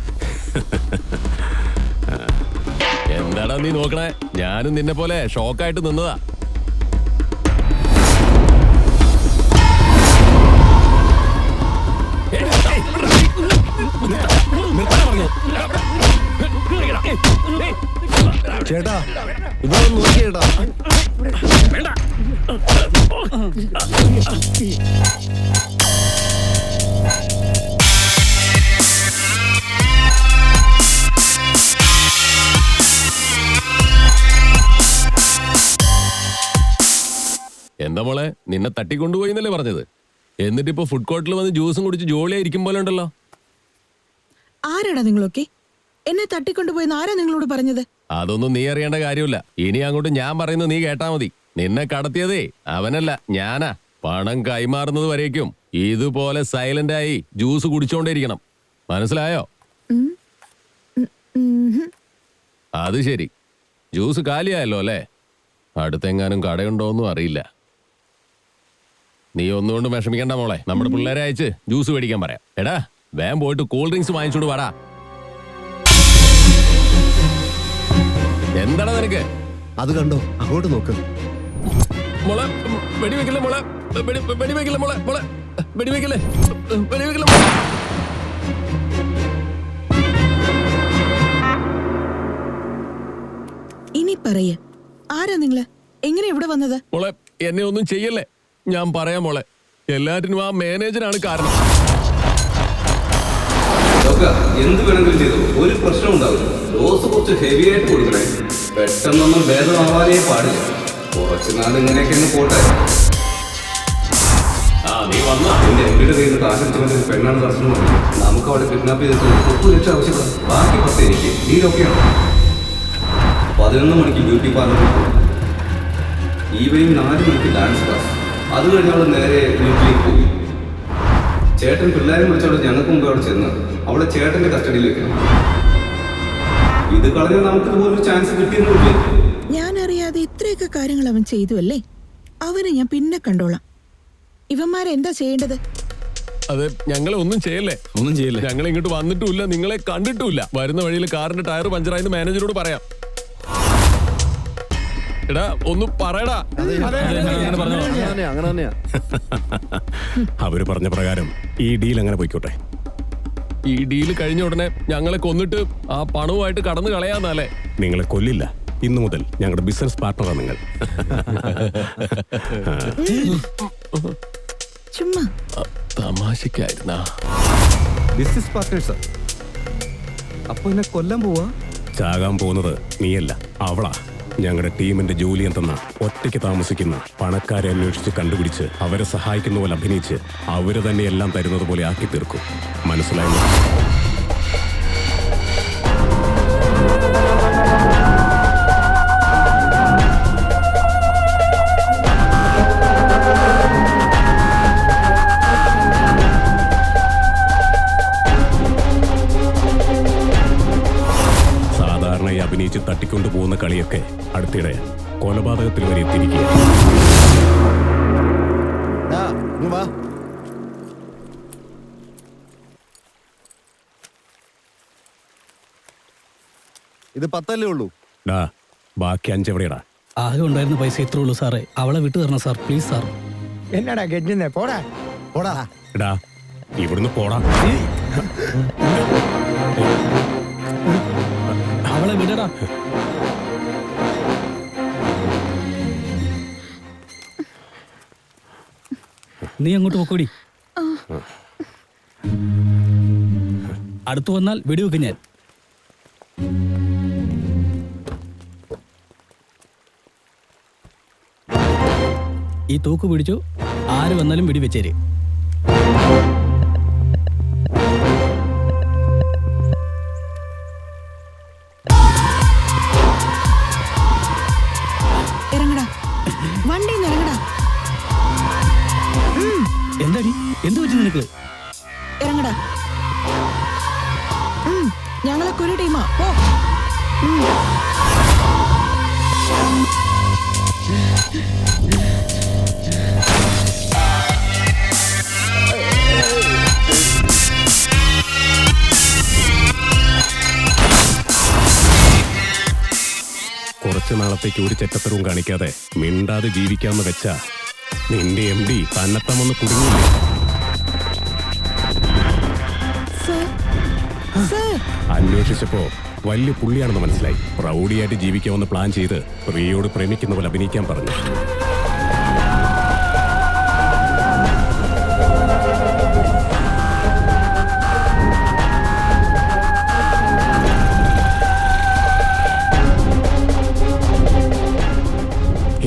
എന്താടാ നീ നോക്കണേ? ഞാനും നിന്നെ പോലെ ഷോക്കായിട്ട് നിന്നതാ. ചേട്ടാ, ഇവിടെ നോക്കിയേട്ടാ. എന്താ മോളെ, നിന്നെ തട്ടിക്കൊണ്ടുപോയി എന്നല്ലേ പറഞ്ഞത്? എന്നിട്ടിപ്പോ ഫുഡ് കോർട്ടിൽ വന്ന് ജ്യൂസും കുടിച്ച് ജോളിയായിരിക്കും പോലെ ഉണ്ടല്ലോ. ആരാടാ നിങ്ങളൊക്കെ? എന്നെ തട്ടിക്കൊണ്ടുപോയെന്ന് ആരാ നിങ്ങളോട് പറഞ്ഞത്? അതൊന്നും നീ അറിയേണ്ട കാര്യമില്ല. ഇനി അങ്ങോട്ട് ഞാൻ പറയുന്നത് നീ കേട്ടാ മതി. നിന്നെ കടത്തിയതേ അവനല്ല, ഞാനാ. പണം കൈമാറുന്നത് വരേക്കും ഇതുപോലെ സൈലന്റ് ആയി ജ്യൂസ് കുടിച്ചോണ്ടിരിക്കണം. മനസ്സിലായോ? അത് ശരി, ജ്യൂസ് കാലിയായല്ലോ അല്ലേ? അടുത്തെങ്ങാനും കടയുണ്ടോന്നും അറിയില്ല. നീ ഒന്നുകൊണ്ട് വിഷമിക്കണ്ട മോളെ. നമ്മുടെ പിള്ളേരെ അയച്ച് ജ്യൂസ് മേടിക്കാൻ പറയാം. എടാ, വേഗം പോയിട്ട് കൂൾ ഡ്രിങ്ക്സ് വാങ്ങിച്ചോണ്ട് വാടാ. എന്താടാ നിനക്ക്? അത് കണ്ടോ, അങ്ങോട്ട് നോക്ക്. മോളെ വെടിവെക്കില്ല മോളെ, വെടിവെക്കില്ല മോളെ, മോളെ വെടിവെക്കില്ലേ, വെടിവെക്കില്ല മോളെ. ഇനി പറയ, ആരാ നിങ്ങള്? എങ്ങനെ ഇവിടെ വന്നത്? മോളെ, എന്നെ ഒന്നും ചെയ്യല്ലേ. ഞാൻ പറയാം മോളെ, എല്ലാറ്റിനും ആ മാനേജറാണ് കാരണം. എന്ത് വേണമെങ്കിലും ചെയ്തു, ഒരു പ്രശ്നം ഉണ്ടാവില്ല. ഡോസ് കുറച്ച് ഹെവി ആയിട്ട് കൊടുക്കണേ. പെട്ടെന്നൊന്നും ഭേദമാവാനേ പാടില്ല. കുറച്ച് നാൾ ഇങ്ങനെയൊക്കെ ഒന്ന് പോട്ടെ. എന്റെ എംഡിയുടെ കയ്യിൽ നിന്ന് കാശടിച്ചവന്റെ ഒരു പെണ്ണാണ് പ്രശ്നം. നമുക്ക് അവളെ കിഡ്നാപ്പ് ചെയ്തിട്ട് 30 ലക്ഷം ആവശ്യപ്പെടാം. ബാക്കി 10 എനിക്ക്. ഡീലൊക്കെയാണ്. 11 മണിക്ക് ബ്യൂട്ടി പാർലറിൽ പോകും. ഈവനിങ് 4 മണിക്ക് ഡാൻസ് ക്ലാസ്. അത് കഴിഞ്ഞ് അവൾ നേരെ വീട്ടിലേക്ക് പോയി. ചേട്ടൻ പിള്ളേരെ വിളിച്ചവിടെ ഞങ്ങൾക്ക് മുമ്പ് അവിടെ ചെന്ന് അവളെ ചേട്ടന്റെ കസ്റ്റഡിയിൽ വെക്കണം. ഇത് കളഞ്ഞാൽ നമുക്ക് ഇതുപോലൊരു ചാൻസ് കിട്ടിയെന്നില്ലേ? ഞാൻ അറിയാതെ ഇത്രയൊക്കെ കാര്യങ്ങൾ അവൻ ചെയ്തു അല്ലേ? അവനെ ഞാൻ പിന്നെ കണ്ടോളാം. ഇവന്മാരെന്താ ചെയ്യേണ്ടത്? അതെ, ഞങ്ങളെ ഒന്നും ചെയ്യല്ലേ. ഞങ്ങൾ ഇങ്ങോട്ട് വന്നിട്ടുമില്ല, നിങ്ങളെ കണ്ടിട്ടുമില്ല. വരുന്ന വഴിയിൽ കാറിന്റെ ടയർ പഞ്ചറായെന്ന് മാനേജരോട് പറയാം. എടാ ഒന്ന് പറയടാ. അങ്ങനെ തന്നെയാ. അവര് പറഞ്ഞ പ്രകാരം ഈ ഡീൽ അങ്ങനെ പോയിക്കോട്ടെ. ഈ ഡീല് കഴിഞ്ഞ ഉടനെ ഞങ്ങളെ കൊന്നിട്ട് ആ പണവുമായിട്ട് കടന്നു കളയാന്നല്ലേ? നിങ്ങളെ കൊല്ലില്ല. ഇന്നു മുതൽ ഞങ്ങളുടെ ബിസിനസ് പാർട്ണറാണ് നിങ്ങൾ. ചുമ്മാ തമാശക്കായിരുന്നാ. ബിസിനസ് പാർട്ട്നേഴ്സാ? അപ്പൊ എന്നെ കൊല്ലാൻ പോവാ? ചാകാൻ പോകുന്നത് നീയല്ല, അവളാ. ഞങ്ങളുടെ ടീമിന്റെ ജോലി എന്തെന്ന ഒറ്റയ്ക്ക് താമസിക്കുന്ന പണക്കാരെ അന്വേഷിച്ച് കണ്ടുപിടിച്ച് അവരെ സഹായിക്കുന്ന പോലെ അഭിനയിച്ച് അവര് തന്നെ എല്ലാം തരുന്നത് പോലെ ആക്കി തീർക്കും. മനസ്സിലായോ? സാധാരണയായി അഭിനയിച്ച് തട്ടിക്കൊണ്ടു പോകുന്ന കളിയൊക്കെ അടുത്തിടെ കൊലപാതകത്തിൽ വരെ എത്തിയിരിക്കുകയാണ്. ഇത് 10 ഉള്ളൂ. ഡാ, ബാക്കി 5 എവിടെയാടാ? ആകെ ഉണ്ടായിരുന്ന പൈസ ഇത്രേ ഉള്ളൂ സാറേ. അവളെ വിട്ടു തരണം സാർ, പ്ലീസ് സാർ. എന്നടാ ഗെറ്റുന്നേ? പോടാ പോടാ. എടാ, ഇവിടുന്ന് പോടാ. അവളെ വിടടാ. നീ അങ്ങോട്ട് പോക്കോടി. അടുത്തു വന്നാൽ വെടിവെക്കും ഞാൻ. ഈ തോക്ക് പിടിച്ചു, ആര് വന്നാലും വെടിവെച്ചേര്. ഇറങ്ങടാ, വണ്ടിന്ന് ഇറങ്ങടാ. എന്താടി, എന്ത് പറ്റി നിനക്ക്? ഇറങ്ങടാ. ഞങ്ങളൊക്കെ ഒരു ടീമാ. പോ. കുറച്ചു നാളത്തേക്ക് ഒരു ചെറ്റത്തരവും കാണിക്കാതെ മിണ്ടാതെ ജീവിക്കാമെന്ന് വെച്ചാ നിന്റെ MD തന്നെത്താൻ വന്ന് കുടുങ്ങിയില്ലേ? അന്വേഷിച്ചപ്പോ വലിയ പുള്ളിയാണെന്ന് മനസ്സിലായി. പ്രൗഢിയായിട്ട് ജീവിക്കാമെന്ന് പ്ലാൻ ചെയ്ത് പ്രിയയോട് പ്രേമിക്കുന്ന പോലെ അഭിനയിക്കാൻ പറഞ്ഞു.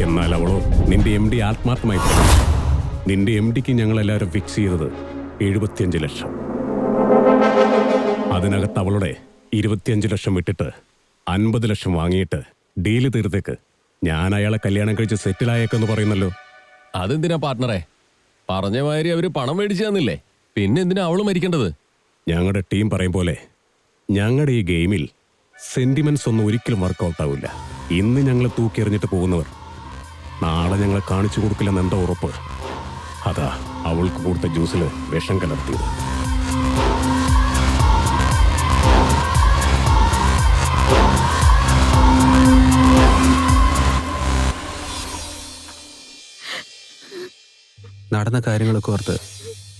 എന്നാൽ അവളോ നിന്റെ MD ആത്മാർത്ഥമായി പറഞ്ഞു. നിന്റെ MDക്ക് ഞങ്ങളെല്ലാവരും ഫിക്സ് ചെയ്തത് 75 ലക്ഷം. അതിനകത്ത് അവളുടെ 25 ലക്ഷം വിട്ടിട്ട് 50 ലക്ഷം വാങ്ങിയിട്ട് ഡീല് തീർത്തേക്ക്. ഞാൻ അയാളെ കല്യാണം കഴിച്ച് സെറ്റിലായേക്കെന്ന് പറയുന്നല്ലോ. അതെന്തിനാ പാർട്ട്ണറെ? പറഞ്ഞ മാതിരി അവര് പണം മേടിച്ചു തന്നില്ലേ, പിന്നെ എന്തിനാ അവള് മരിക്കേണ്ടത്? ഞങ്ങളുടെ ടീം പറയും പോലെ ഞങ്ങളുടെ ഈ ഗെയിമിൽ സെന്റിമെന്റ്സ് ഒന്നും ഒരിക്കലും വർക്കൗട്ട് ആവില്ല. ഇന്ന് ഞങ്ങളെ തൂക്കിയെറിഞ്ഞിട്ട് പോകുന്നവർ നാളെ ഞങ്ങളെ കാണിച്ചു കൊടുക്കില്ലെന്ന് എന്താ ഉറപ്പ്? അതാ അവൾക്ക് കൊടുത്ത ജ്യൂസിൽ വിഷം കലർത്തിയത്. നടന്ന കാര്യങ്ങളൊക്കെ ഓർത്ത്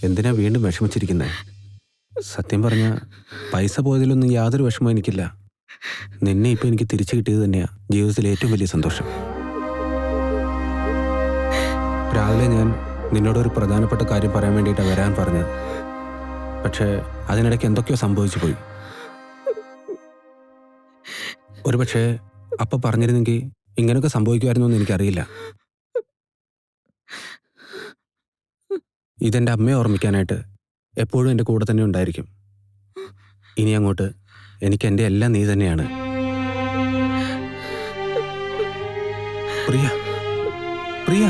എന്തിനാ വീണ്ടും വിഷമിച്ചിരിക്കുന്നത്? സത്യം പറഞ്ഞ പൈസ പോയതിലൊന്നും യാതൊരു വിഷമവും എനിക്കില്ല. നിന്നെ ഇപ്പം എനിക്ക് തിരിച്ചു കിട്ടിയത് തന്നെയാണ് ജീവിതത്തിലെ ഏറ്റവും വലിയ സന്തോഷം. രാവിലെ ഞാൻ നിന്നോടൊരു പ്രധാനപ്പെട്ട കാര്യം പറയാൻ വേണ്ടിയിട്ടാണ് വരാൻ പറഞ്ഞത്. പക്ഷേ അതിനിടയ്ക്ക് എന്തൊക്കെയോ സംഭവിച്ചു പോയി. ഒരുപക്ഷെ അപ്പം പറഞ്ഞിരുന്നെങ്കിൽ ഇങ്ങനെയൊക്കെ സംഭവിക്കുമായിരുന്നു എന്ന് എനിക്കറിയില്ല. ഇതെൻ്റെ അമ്മയെ ഓർമ്മിക്കാനായിട്ട് എപ്പോഴും എൻ്റെ കൂടെ തന്നെ ഉണ്ടായിരിക്കും. ഇനി അങ്ങോട്ട് എനിക്ക് എൻ്റെ എല്ലാം നീ തന്നെയാണ്. പ്രിയ, പ്രിയ,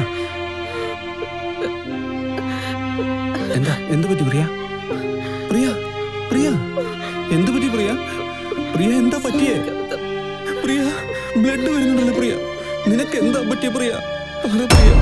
എന്താ എന്തു പറ്റി പ്രിയ? പ്രിയ, പ്രിയ, എന്തു പറ്റി പ്രിയ? പ്രിയ എന്താ പറ്റിയേ? പ്രിയ, ബ്ലഡ് വരുന്നുണ്ടല്ലോ പ്രിയ. നിനക്ക് എന്താ പറ്റിയ പ്രിയ? പറ പ്രിയ.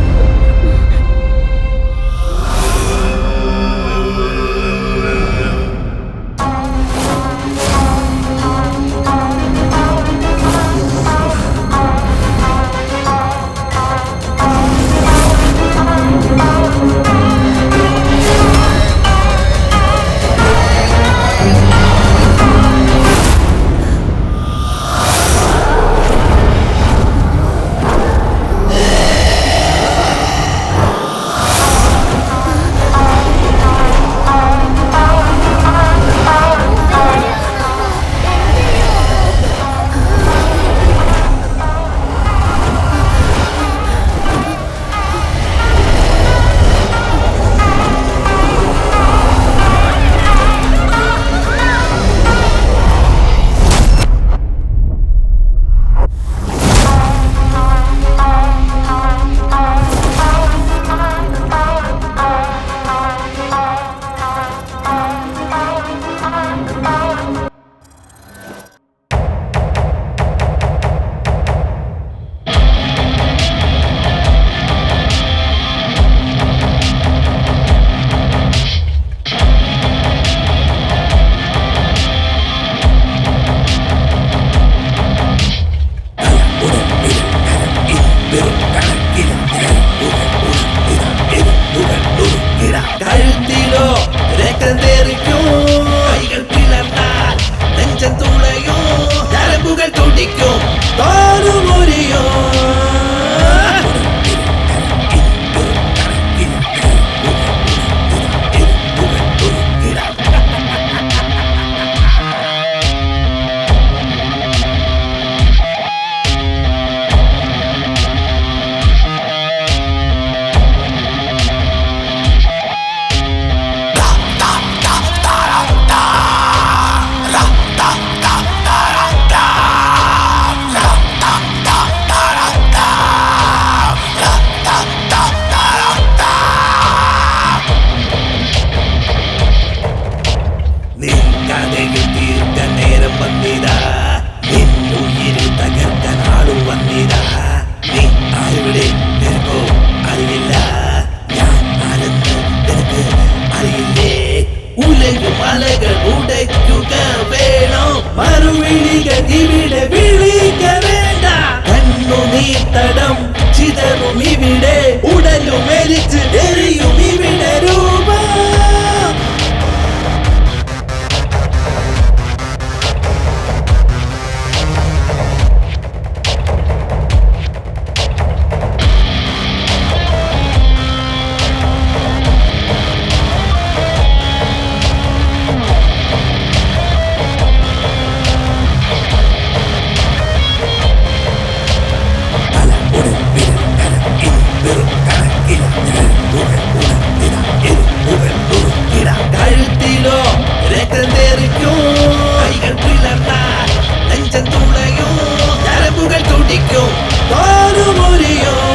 നെഞ്ചം തുളയോ ഞരമ്പുകൾ തുടിക്കും താനുമൊരിയോ